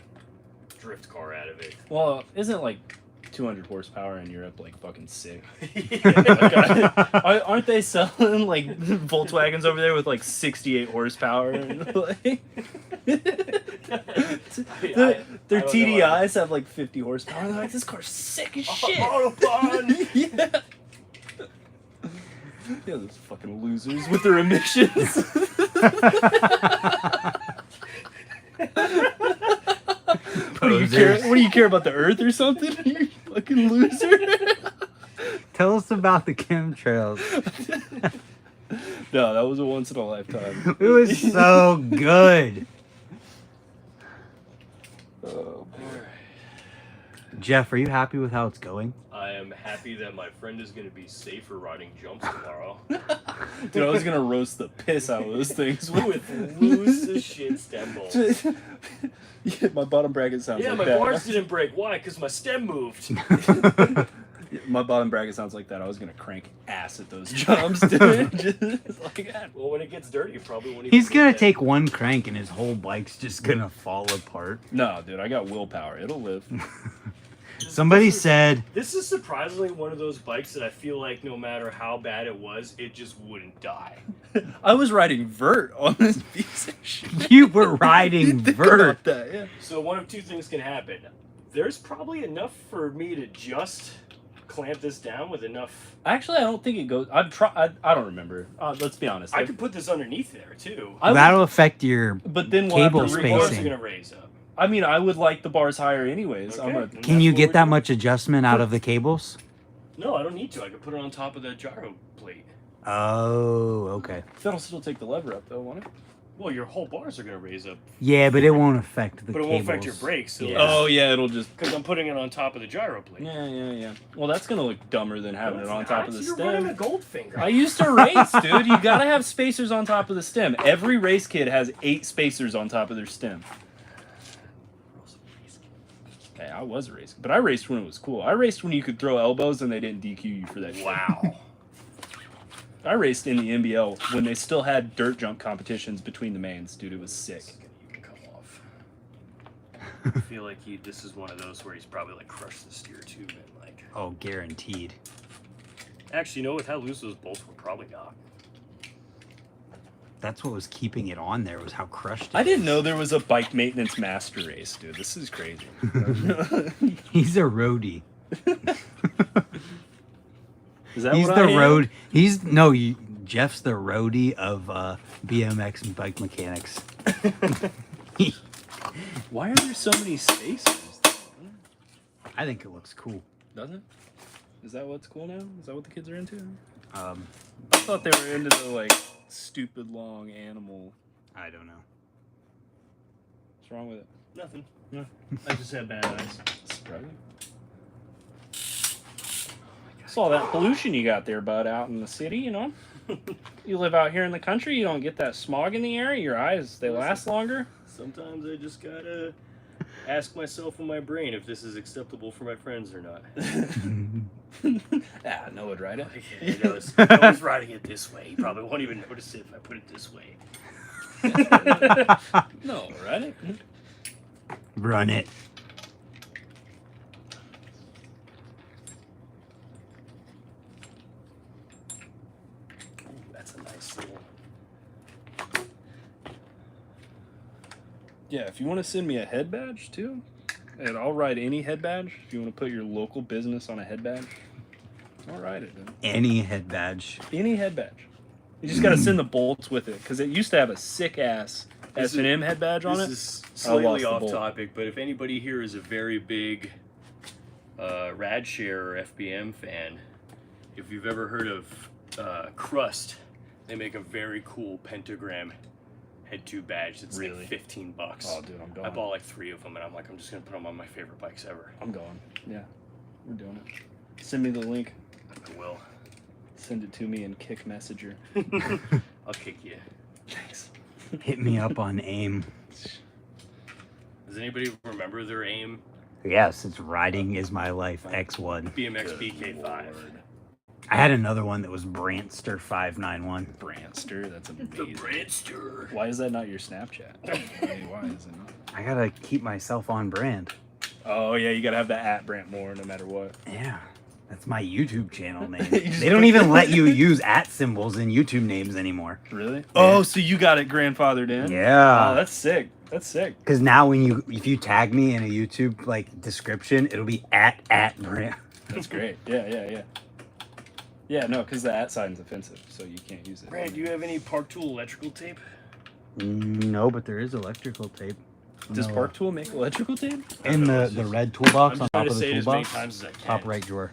drift car out of it. Well, isn't like 200 horsepower in Europe like fucking sick? Yeah. Aren't they selling like Volkswagens over there with like 68 horsepower? And, like, their don't know. TDIs have like 50 horsepower. They're like, this car's sick as shit. Autobahn! Yeah. Yeah, those fucking losers with their emissions. What do you care about the earth or something? You fucking loser. Tell us about the chemtrails. No, that was a once in a lifetime. It was so good. Oh, Geoff, are you happy with how it's going? I am happy that my friend is going to be safer riding jumps tomorrow. dude, I was gonna roast the piss out of those things With loose as shit stem bolts. Yeah, my bottom bracket sounds Yeah, like my that. bars didn't break. Why? Because my stem moved. My bottom bracket sounds like that. I was gonna crank ass at those jumps, dude. Just like that. Well, when it gets dirty, you probably won't even He's get gonna that. take one crank and his whole bike's just gonna fall apart. No, dude, I got willpower. It'll live. Somebody This is- said, This is surprisingly one of those bikes that I feel like no matter how bad it was, it just wouldn't die. I was riding vert on this piece of shit. you were riding Think vert. about that, yeah. So one of two things can happen. There's probably enough for me to just clamp this down with enough. Actually, I don't think it goes. I've tried. I don't remember. Let's be honest. I could put this underneath there too. I would- That'll affect your. But then we'll Cable have to The re- bars spacing. are gonna raise up. I mean, I would like the bars higher anyways. I'm Okay. gonna. And Can that's you what get we're that doing. much adjustment out of the cables? No, I don't need to. I could put it on top of the gyro plate. Oh, okay. That'll still take the lever up though, won't it? Well, your whole bars are gonna raise up, Yeah, but it won't affect the but it cables. won't affect your brakes. So Yeah. Oh yeah, it'll just. because I'm putting it on top of the gyro plate. Yeah. Well, that's gonna look dumber than having it on top of the You're running a stem. Goldfinger. I used to race, dude. You gotta have spacers on top of the stem. Every race kid has 8 spacers on top of their stem. Hey, I was a race, but I raced when it was cool. I raced when you could throw elbows and they didn't DQ you for that shit. Wow. I raced in the NBL when they still had dirt jump competitions between the mains, dude. It was sick. You can come off. I feel like this is one of those where he's probably like crushed the steer tube and like. Oh, guaranteed. Actually, you know, with how loose those bolts were, probably not. That's what was keeping it on there, was how crushed it I didn't is. know there was a bike maintenance master race, dude. This is crazy. He's a roadie. Is that He's what the I am? road. He's no. Jeff's the roadie of BMX and bike mechanics. Why are there so many spacers? I think it looks cool. Doesn't it? Is that what's cool now? Is that what the kids are into? Um, I thought they were into the like stupid long animal. I don't know. What's wrong with it? Nothing. Yeah. I just have bad eyes. Surprising. Saw that pollution you got there, bud, out in the city, you know? You live out here in the country, you don't get that smog in the air, your eyes, they last longer. Sometimes I just gotta ask myself in my brain if this is acceptable for my friends or not. Ah, Noah would ride it. Noah's riding it this way. He probably won't even notice it if I put it this way. No, ride it. Run it. Ooh, that's a nice little. Yeah, if you want to send me a head badge too, and I'll ride any head badge. If you want to put your local business on a head badge, I'll ride it, dude. Any head badge. Any head badge. You just got to send the bolts with it, because it used to have a sick ass S&M head badge on it. This is I lost slightly the off bolt. topic, but if anybody here is a very big Radshare or FBM fan, if you've ever heard of Crust, they make a very cool pentagram head tube badge. It's Really? like $15. Oh, dude, I'm going. I bought like 3 of them, and I'm like, I'm just gonna put them on my favorite bikes ever. I'm going. Yeah, we're doing it. Send me the link. I will. Send it to me in Kick Messenger. I'll kick you. Thanks. Hit me up on AIM. Does anybody remember their AIM Yes, it's Riding Is My Life X1. BMX BK5? Lord. I had another one that was Brantster 591. Brantster, that's The amazing. Brandster. Why is that not your Snapchat? Why is it not? I gotta keep myself on brand. Oh yeah, you gotta have the @ Brantmore no matter what. Yeah, that's my YouTube channel name. You just They don't put- even let you use @ symbols in YouTube names anymore. Really? Oh, so you got it grandfathered in? Yeah. Oh, that's sick. That's sick. Because now if you tag me in a YouTube like description, it'll be @ brand. That's great. Yeah. Yeah, no, because the @ sign's offensive, so you can't use it. Brand, do you have any Park Tool electrical tape? No, but there is electrical tape. Does No. Park Tool make electrical tape? In the red toolbox I'm on trying top to of say the it as many toolbox, times as I can. top right drawer.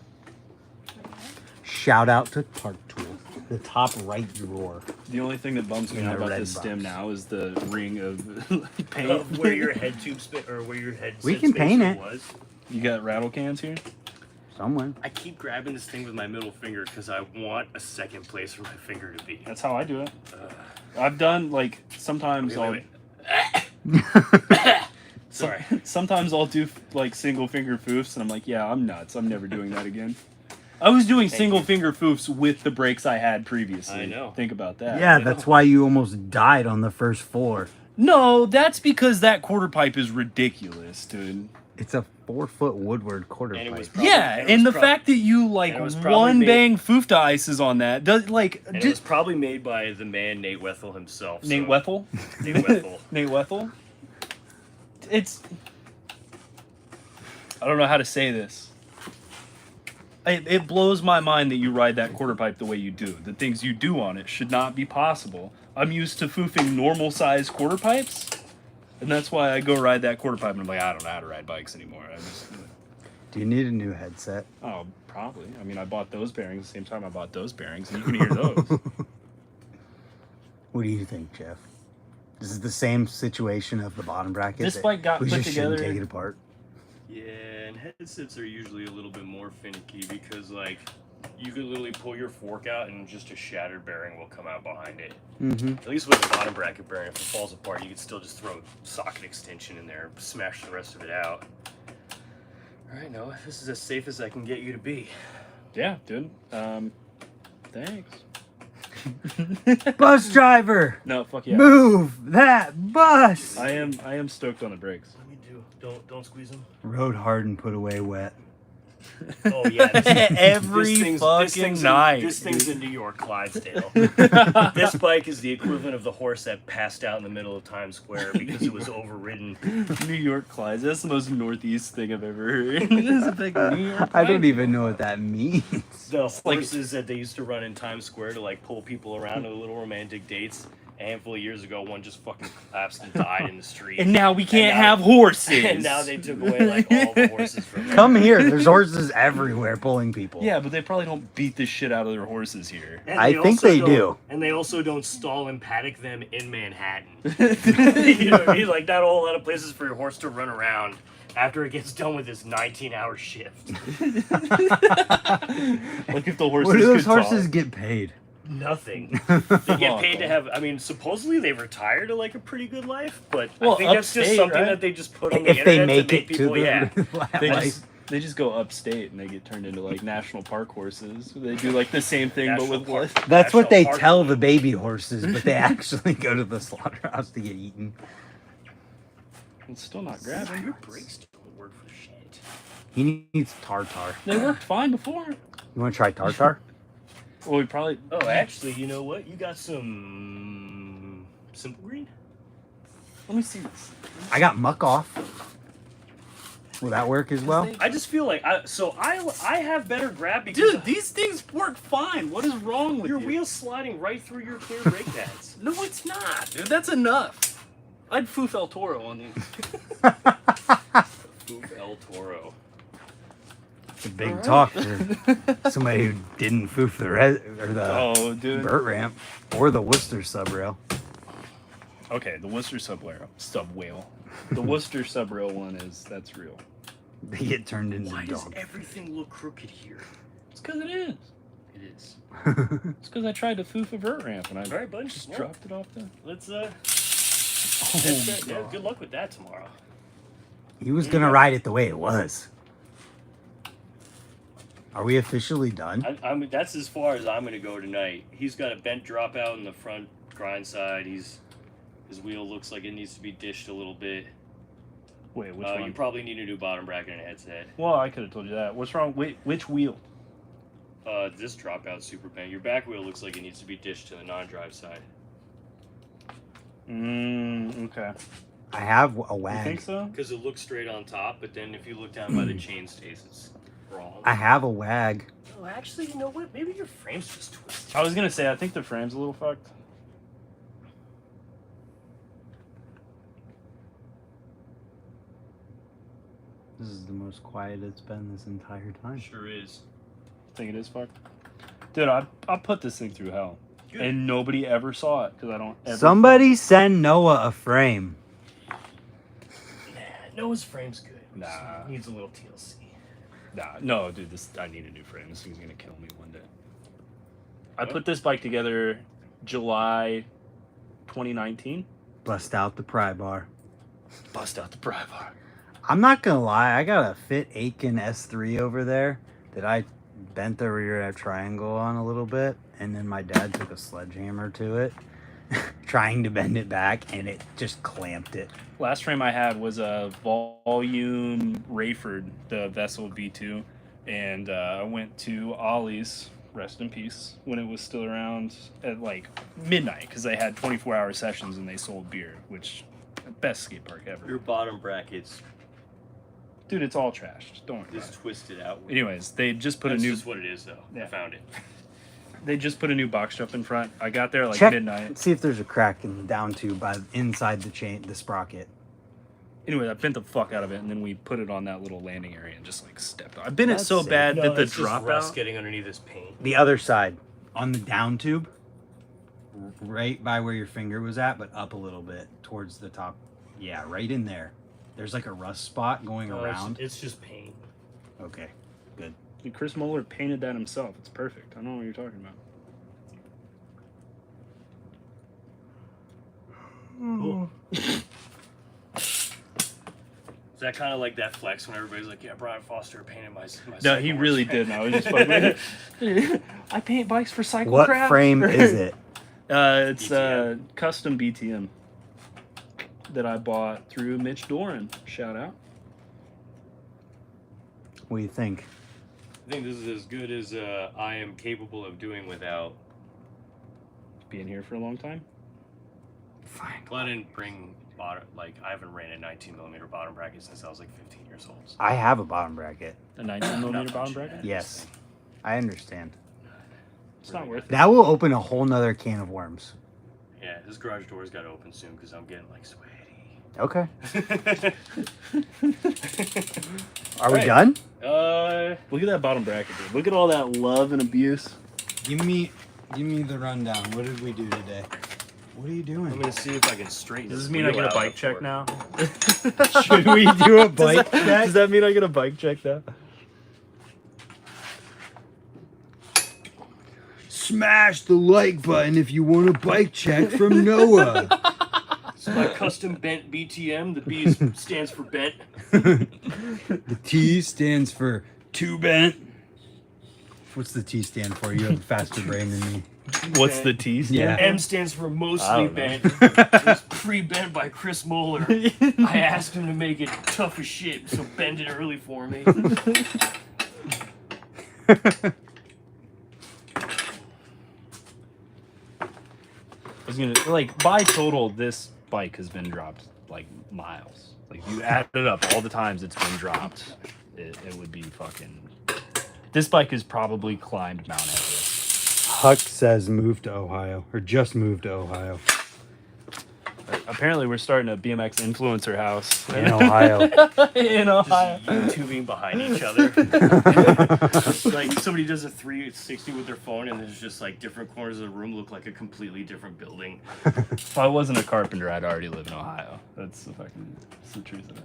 Shout out to Park Tool, the top right drawer. The only thing that bums me In out the about red this stem box. now is the ring of paint. Of where your head tube or where your head We can paint it. was. You got rattle cans here? Somewhere. I keep grabbing this thing with my middle finger because I want a second place for my finger to be. That's how I do it. I've done like sometimes Wait. Sorry. Sometimes I'll do like single finger foofs, and I'm like, yeah, I'm nuts. I'm never doing that again. I was doing single finger foofs with the brakes I had previously. I know. Think about that. Yeah, that's why you almost died on the first floor. No, that's because that quarter pipe is ridiculous, dude. It's a 4-foot Woodward quarter And it pipe. was probably, Yeah, and it and the was prob- fact that you like and it was probably one made- bang foofta ices on that does like and it was just probably made by the man Nate Wethel himself. Nate so- Wethel. Nate Wethel. Nate Wethel. It's. I don't know how to say this. It blows my mind that you ride that quarter pipe the way you do. The things you do on it should not be possible. I'm used to foofing normal size quarter pipes, and that's why I go ride that quarter pipe and I'm like, I don't know how to ride bikes anymore. Do you need a new headset? Oh, probably. I mean, I bought those bearings the same time I bought those bearings, and you can hear those. What do you think, Geoff? This is the same situation of the bottom bracket. This that bike got we put just shouldn't together- take it apart. Yeah, and headsets are usually a little bit more finicky because, like, you could literally pull your fork out and just a shattered bearing will come out behind it. Mm-hmm. At least with the bottom bracket bearing, if it falls apart, you can still just throw a socket extension in there, smash the rest of it out. All right, Noah, this is as safe as I can get you to be. Yeah, dude. Thanks. Bus driver, No, fuck yeah. move that bus. I am stoked on the brakes. Let me do. Don't squeeze them. Rode hard and put away wet. Oh yeah, Every fucking night. This thing's in New York, Clydesdale. This bike is the equivalent of the horse that passed out in the middle of Times Square because it was overridden. New York Clydes. That's the most northeast thing I've ever heard. This is a big New York I don't Clyde. even know what that means. The like- horses that they used to run in Times Square to like pull people around to little romantic dates. A handful of years ago, one just fucking collapsed and died in the street. And now we can't And now- have horses. And now they took away like all the horses from there. Come here. There's horses everywhere pulling people. Yeah, but they probably don't beat the shit out of their horses here. And I think also they don't- do. And they also don't stall and paddock them in Manhattan. You know what I mean? Like, not a whole lot of places for your horse to run around after it gets done with this 19-hour shift. Like if the horses What do those could talk. horses get paid? Nothing. They get Oh, paid to God. have, I mean, supposedly they retire to like a pretty good life, but Well, I think that's just upstate, something right? that they just put on the If they internet make to it make to people, the yeah. life. They just go upstate and they get turned into like national park horses. They do like the same thing but National with park. what? That's what they National tell park. the baby horses, but they actually go to the slaughterhouse to get eaten. It's still not grabbing. Your brakes don't work for shit. He needs tartar. They worked fine before. You want to try tartar? Well, we probably. Oh, actually, you know what? You got some Simple Green? Let me see this. I got muck off. Will that work as well? I just feel like I have better grab because Dude, these things work fine. What is wrong with your you? wheel's sliding right through your clear brake pads. No, it's not, dude. That's enough. I'd foof El Toro on these. Oof, El Toro. It's a big talk for somebody who didn't foof the Oh, dude. Burt ramp or the Worcester sub rail. Okay, the Worcester subwhale. The Worcester subrail one that's real. They get turned into Why does dogs. everything look crooked here? It's because it is. It is. It's because I tried to foof a vert ramp and I All right, bud. just Well, dropped it off the. Let's Oh, yeah, good luck with that tomorrow. He was gonna ride it the way it was. Are we officially done? I'm that's as far as I'm gonna go tonight. He's got a bent dropout in the front grind side. His wheel looks like it needs to be dished a little bit. Wait, which You one? probably need a new bottom bracket and a headset. Well, I could have told you that. What's wrong? Wait, which wheel? This dropout super bent. Your back wheel looks like it needs to be dished to the non-drive side. Okay. I have a You wag. think so? Because it looks straight on top, but then if you look down by the chain stays, it's wrong. I have a wag. Oh, actually, you know what? Maybe your frame's just twisted. I was gonna say I think the frame's a little fucked. This is the most quiet it's been this entire time. Sure is. Think it is fucked. Dude, I put this thing through hell, Good. and nobody ever saw it because I don't ever. Somebody send Noah a frame. Nah, Noah's frame's good. Nah. Needs a little TLC. Nah, no, dude, I need a new frame. This thing's gonna kill me one day. I put this bike together July 2019. Bust out the pry bar. Bust out the pry bar. I'm not gonna lie, I got a Fit Aiken S3 over there that I bent the rear triangle on a little bit, and then my dad took a sledgehammer to it, trying to bend it back, and it just clamped it. Last frame I had was a Volume Rayford, the Vessel V2, and I went to Ollie's, rest in peace, when it was still around at like midnight because they had 24-hour sessions and they sold beer, which best skate park ever. Your bottom bracket's Dude, it's all trashed. Don't worry. is About it. twisted out. Anyways, they just put That's a new. just what it is, though. I Yeah. found it. They just put a new box jump in front. I got there like Check, midnight. see if there's a crack in the down tube by inside the chain, the sprocket. Anyway, I bent the fuck out of it, and then we put it on that little landing area and just like stepped on. I bent it That's so sick. bad No, that the that's just rust dropout. getting underneath this paint. The other side, on the down tube, right by where your finger was at, but up a little bit towards the top. Yeah, right in there. There's like a rust spot going around. It's just paint. Okay, good. And Chris Moeller painted that himself. It's perfect. I don't know what you're talking about. Cool. Is that kind of like that flex when everybody's like, yeah, Brian Foster painted my No, cycle he horse." really didn't. I was just fucking. I paint bikes for cycle What craft. frame is it? It's BTM. custom BTM that I bought through Mitch Doran. Shout out. What do you think? I think this is as good as I am capable of doing without. Being here for a long time. Fine. Well, I didn't bring bottom, like, I haven't ran a 19mm bottom bracket since I was like 15 years old. So. I have a bottom bracket. A 19mm Not bottom much. bracket. Yes, I understand. It's not worth it. That will open a whole nother can of worms. Yeah, this garage door's got to open soon because I'm getting like sweaty. Okay. Are we done? Look at that bottom bracket, dude. Look at all that love and abuse. Give me the rundown. What did we do today? What are you I'm doing? gonna see if I can straighten. Does this mean I get a bike check now? Should we do a bike check? Does that mean I get a bike check now? Smash the like button if you want a bike check from Noah. It's my custom bent BTM. The B stands for bent. The T stands for two bent. What's the T stand for? You have a faster brain than me. What's the T stand? Yeah. M stands for I mostly don't know. bent. It was pre-bent by Chris Moeller. I asked him to make it tough as shit, so bend it early for me. I was gonna like by total, this bike has been dropped like miles. Like you add it up all the times it's been dropped, it would be fucking. This bike has probably climbed Mount Everest. Huck says move to Ohio, or just moved to Ohio. Apparently, we're starting a BMX influencer house In Ohio. in Ohio. YouTubing behind each other. Like somebody does a 360 with their phone, and there's just like different corners of the room look like a completely different building. If I wasn't a carpenter, I'd already live in Ohio. That's the truth of it.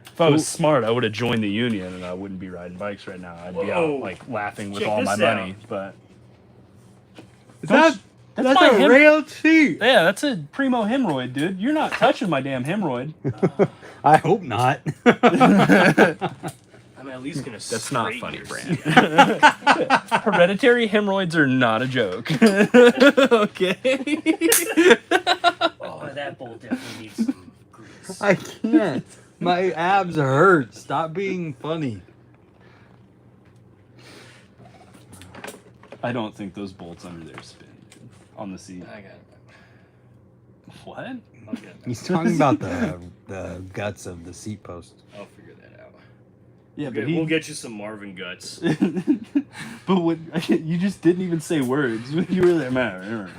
If I was smart, I would have joined the union, and I wouldn't be riding bikes right now. I'd be Whoa. out like laughing with Check all my this out. money. But That's my a real T. yeah, that's a primo hemorrhoid, dude. You're not touching my damn hemorrhoid. I hope not. I'm at least gonna. That's not straighten funny, your Brand. seat. Hereditary hemorrhoids are not a joke. Okay. Oh, that bowl definitely needs some grease. I can't. My abs hurt. Stop being funny. I don't think those bolts under there spin, dude, on the seat. I got it. What? I'll get it. He's talking about the guts of the seat post. I'll figure that out. Yeah, We'll get you some Marvin guts. But what? You just didn't even say words. You were there, man.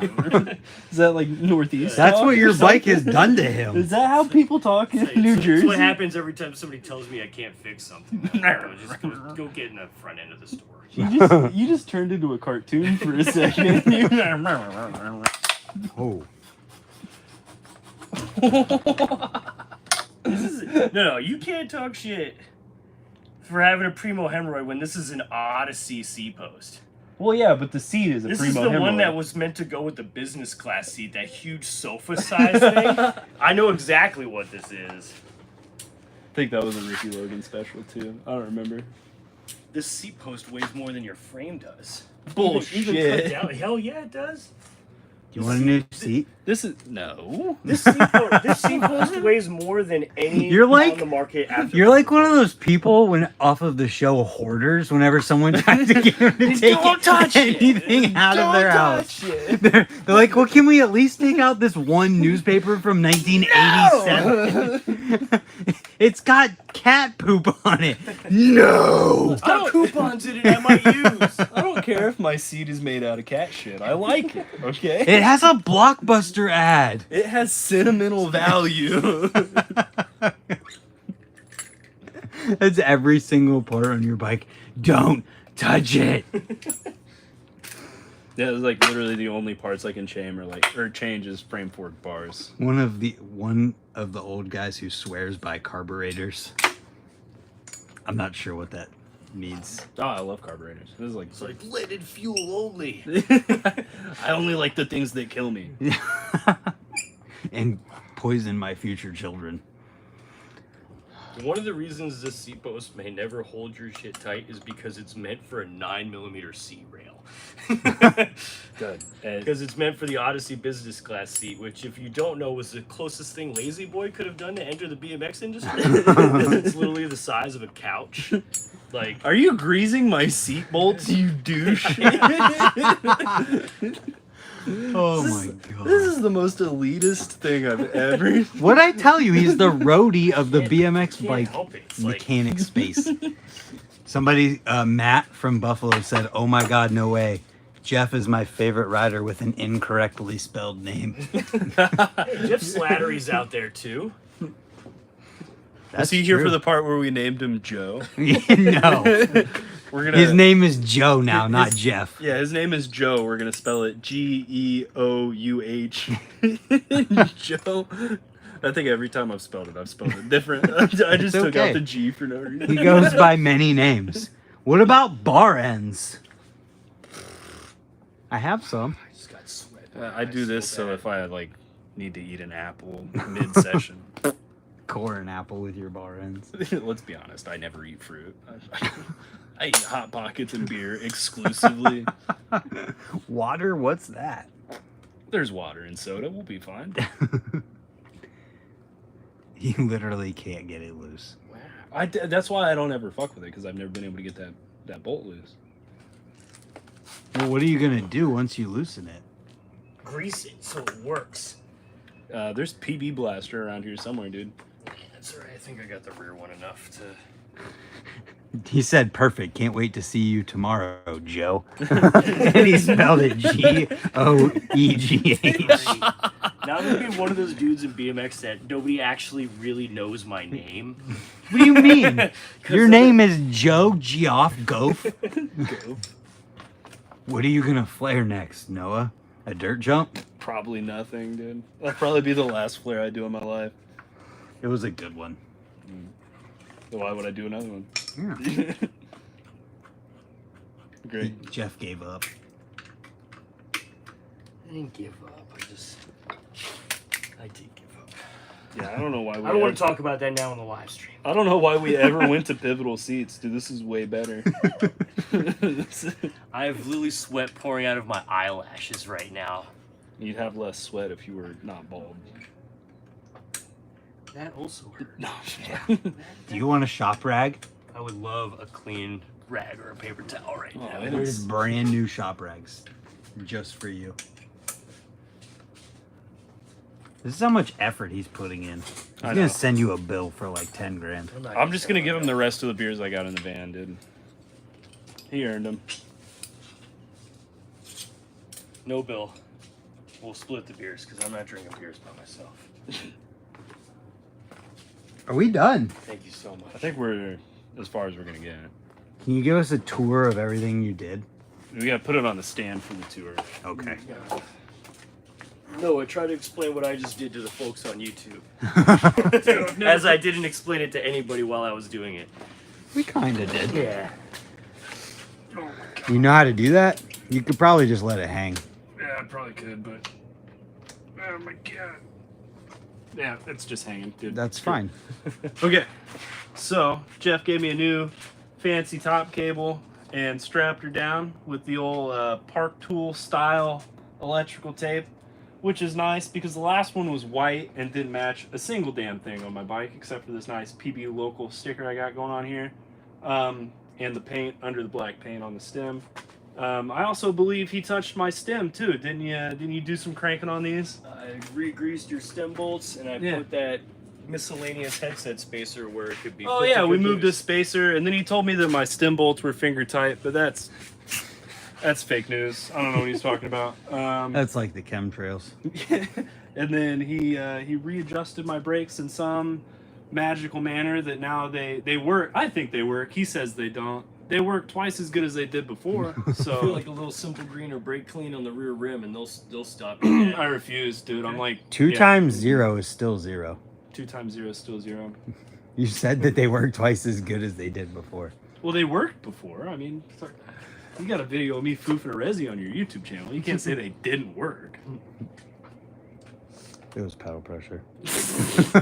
Is that like Northeast? That's talk what or your bike something? has done to him. Is that how people talk in New It's Jersey? what happens every time somebody tells me I can't fix something. Just go get in the front end of the store. You just turned into a cartoon for a second. Oh. No, you can't talk shit for having a primo hemorrhoid when this is an Odyssey seat post. Well, yeah, but the seat is a This primo is the one hemorrhoid. that was meant to go with the business class seat, that huge sofa size thing. I know exactly what this is. I think that was a Ricky Logan special too. I don't remember. This seat post weighs more than your frame does. Bullshit. Even cut down. Hell yeah, it does. Do you want a new seat? This is no. This seat post weighs more than any You're like- on the market after. You're like one of those people when off of the show Hoarders. Whenever someone tries to get them to take Don't touch it. anything out of their house, they're like, "Well, can we at least take out this one newspaper from 1987? It's got cat poop on it." No. It's got coupons in it I might use. I don't care if my seat is made out of cat shit. I like it. Okay. It has a Blockbuster ad. It has sentimental value. That's every single part on your bike. Don't touch it. Yeah, it's like literally the only parts I can change is frame fork bars. One of the old guys who swears by carburetors. I'm not sure what that means. Oh, I love carburetors. This is like It's like leaded fuel only. I only like the things that kill me. And poison my future children. One of the reasons this seat post may never hold your shit tight is because it's meant for a 9mm seat rail. Good. Because it's meant for the Odyssey business class seat, which, if you don't know, was the closest thing Lazy Boy could have done to enter the BMX industry. It's literally the size of a couch. Like, Are you greasing my seat bolts, you douche? Oh my god. This is the most elitist thing I've ever. What'd I tell you? He's the roadie of the BMX can't bike help it. It's like, mechanic space. Somebody, Matt from Buffalo said, "Oh my god, no way. Geoff is my favorite rider with an incorrectly spelled name." hey, Jeff Slattery's out there too. Was he here for the part where we named him Joe? No. We're gonna. His name is Joe now, not Geoff. Yeah, his name is Joe. We're gonna spell it Geouh. Joe. I think every time I've spelled it different. I just took okay. out the G for no reason. He goes by many names. What about bar ends? I have some. I just got sweat. I do this so if I need to eat an apple mid-session. Core and apple with your bar ends. Let's be honest, I never eat fruit. I eat Hot Pockets and beer exclusively. Water? What's that? There's water and soda. We'll be fine. You literally can't get it loose. Wow. That's why I don't ever fuck with it, because I've never been able to get that bolt loose. Well, what are you gonna do once you loosen it? Grease it so it works. There's PB Blaster around here somewhere, dude. That's alright. I think I got the rear one enough to. He said, "Perfect. Can't wait to see you tomorrow, Joe." And he spelled it Goegh. Now I'm gonna be one of those dudes in BMX that nobody actually really knows my name. What do you mean? Your name is Joe Geoff Goff. What are you gonna flare next, Noah? A dirt jump? Probably nothing, dude. That'll probably be the last flare I do in my life. It was a good one. So why would I do another one? Yeah. Great. Geoff gave up. I didn't give up. I did give up. Yeah, I don't know why we I don't want to talk about that now on the live stream. I don't know why we ever went to pivotal seats, dude. This is way better. I have literally sweat pouring out of my eyelashes right now. You'd have less sweat if you were not bald. That also hurt. No. Do you want a shop rag? I would love a clean rag or a paper towel right now. it There's is. brand new shop rags. Just for you. This is how much effort he's putting in. He's I gonna know. send you a bill for like 10 grand. I'm just gonna give him the rest of the beers I got in the van, dude. He earned them. No bill. We'll split the beers because I'm not drinking beers by myself. Are we done? Thank you so much. I think we're as far as we're gonna get. Can you give us a tour of everything you did? We gotta put it on the stand for the tour. Okay. No, I try to explain what I just did to the folks on YouTube. As I didn't explain it to anybody while I was doing it. We kind of did. Yeah. You know how to do that? You could probably just let it hang. Yeah, I probably could, but oh my god. Yeah, it's just hanging, dude. That's fine. Okay, so Geoff gave me a new fancy top cable and strapped her down with the old Park Tool style electrical tape, which is nice because the last one was white and didn't match a single damn thing on my bike except for this nice PB local sticker I got going on here, and the paint under the black paint on the stem. I also believe he touched my stem too, didn't you? Didn't you do some cranking on these? I re-greased your stem bolts and I put that miscellaneous headset spacer where it could be. Oh put yeah, to we good moved use. a spacer, and then he told me that my stem bolts were finger tight, but that's fake news. I don't know what he's talking about. That's like the chemtrails. And then he readjusted my brakes in some magical manner that now they work. I think they work. He says they don't. They work twice as good as they did before. I feel So like a little simple green or brake clean on the rear rim, and they'll stop you dead. I refuse, dude. I'm like 2 yeah, times 0 is still 0. 2 times 0 is still 0. You said that they work twice as good as they did before. Well, they worked before. I mean, you got a video of me foofing a resi on your YouTube channel. You can't say they didn't work. It was pedal pressure.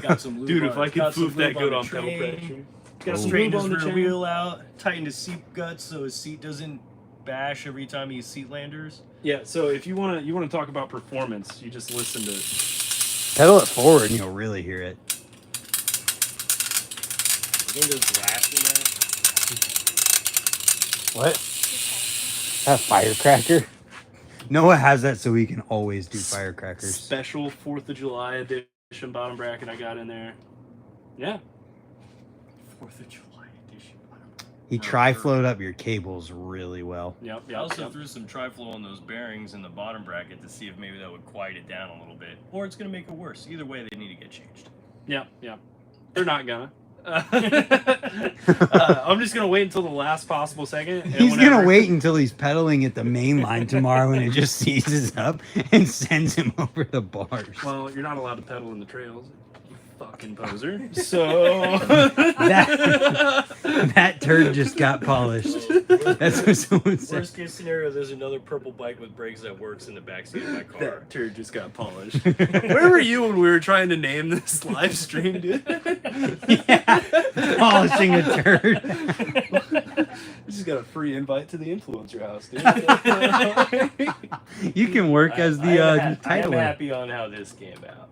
Got some lube Dude, on- if I could got some foof that lube good the on pedal train, pressure. Got some Straightened lube his on the rear rear wheel. wheel out, tightened his seat guts so his seat doesn't bash every time he seat landers. Yeah, so if you wanna talk about performance, you just listen to Pedal it forward and you'll really hear it. I think there's glass in there. What? That firecracker? Noah has that so he can always do firecrackers. special 4th of July edition bottom bracket I got in there. Yeah. 4th of July edition. He tri-flowed up your cables really well. Yep. I also threw some tri-flow on those bearings in the bottom bracket to see if maybe that would quiet it down a little bit, or it's gonna make it worse. Either way, they need to get changed. Yep. They're not gonna. I'm just gonna wait until the last possible second. And He's whenever- gonna wait until he's pedaling at the main line tomorrow and it just seizes up and sends him over the bars. Well, you're not allowed to pedal in the trails, you fucking poser. So That turd just got polished. That's what someone said. Worst case scenario, there's another purple bike with brakes that works in the backseat of my car. that turd just got polished. Where were you when we were trying to name this live stream, dude? Yeah, polishing a turd. We just got a free invite to the influencer house, dude. You can work as the I am title. happy on how this came out.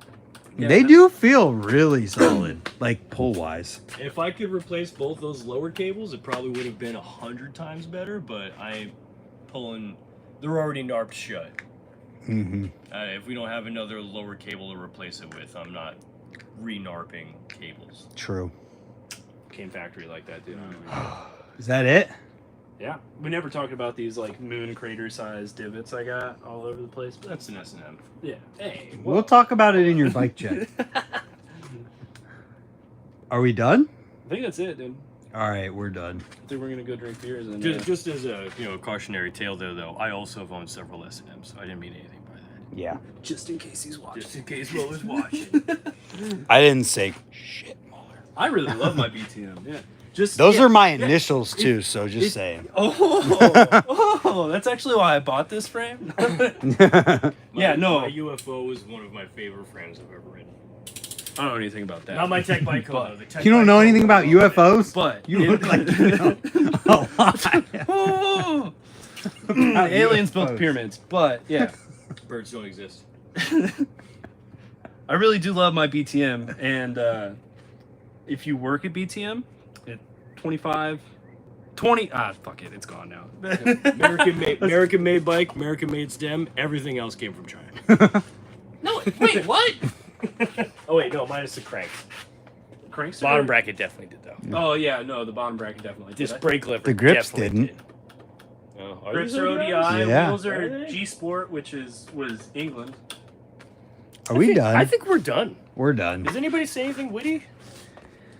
They do feel really solid, like pull wise. If I could replace both those lower cables, it probably would have been 100 times better, but I'm pulling... They're already narped shut. Mm-hmm. If we don't have another lower cable to replace it with, I'm not re-narping cables. True. Came factory like that, dude. Is that it? Yeah, we never talked about these like moon crater sized divots I got all over the place. But That's an S&M. yeah. Hey, We'll talk about it in your bike check. Are we done? I think that's it, dude. All right, we're done. I think we're gonna go drink beers and Just as a cautionary tale there, though, I also have owned several S&Ms, so I didn't mean anything by that. Yeah. just in case he's watching. Just in case Will was watching. I didn't say shit, Muller. I really love my BTM. Yeah. Just Those yeah, are my yeah. initials too, so just saying. Oh, that's actually why I bought this frame. Yeah, no. My UFO is one of my favorite frames I've ever ridden. I don't know anything about that. Not my tech bike But- though. The tech You don't bike know code, anything about I love it. UFOs? But You look like you know a lot. Oh. About Aliens built UFOs. pyramids, but yeah. Birds don't exist. I really do love my BTM, and if you work at BTM at 25, 20, fuck it, it's gone now. American made bike, American made stem. Everything else came from China. No, wait, what? Oh wait, no, minus the cranks. Cranks? Bottom bracket definitely did though. Oh yeah, no, the bottom bracket definitely did. This brake lever. The grips definitely didn't. did. Oh, are Grips these are ODI, ODIs? Yeah. wheels are Are they? G Sport, which was England. Are we done? I think we're done. We're done. Does anybody say anything witty?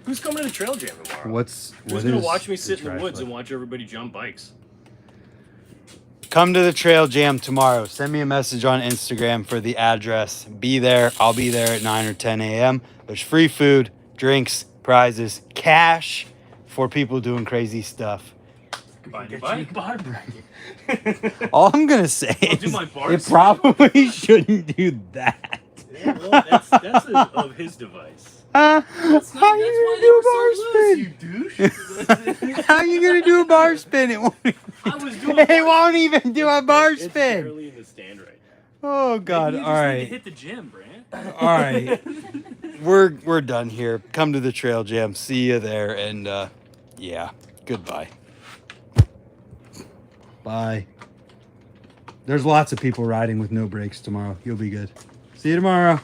Who's coming to the trail jam tomorrow? What's Who's what gonna is watch me sit in the trash woods like? and watch everybody jump bikes? Come to the trail jam tomorrow. Send me a message on Instagram for the address. Be there. I'll be there at 9 or 10 a.m. There's free food, drinks, prizes, cash for people doing crazy stuff. Buy a new Get bike. you a bottom bracket. All I'm gonna say do is my bar it spin. probably shouldn't do that. Yeah, well, that's of his device. How you gonna do a bar spin? douche. How you gonna do a bar spin? It won't, I was doing. it won't even do a bar It's spin. barely in the stand right Oh God! You just All need to right, hit the gym, Brant. all right. We're done here. Come to the trail jam. See you there, and yeah, goodbye. Bye. There's lots of people riding with no brakes tomorrow. You'll be good. See you tomorrow.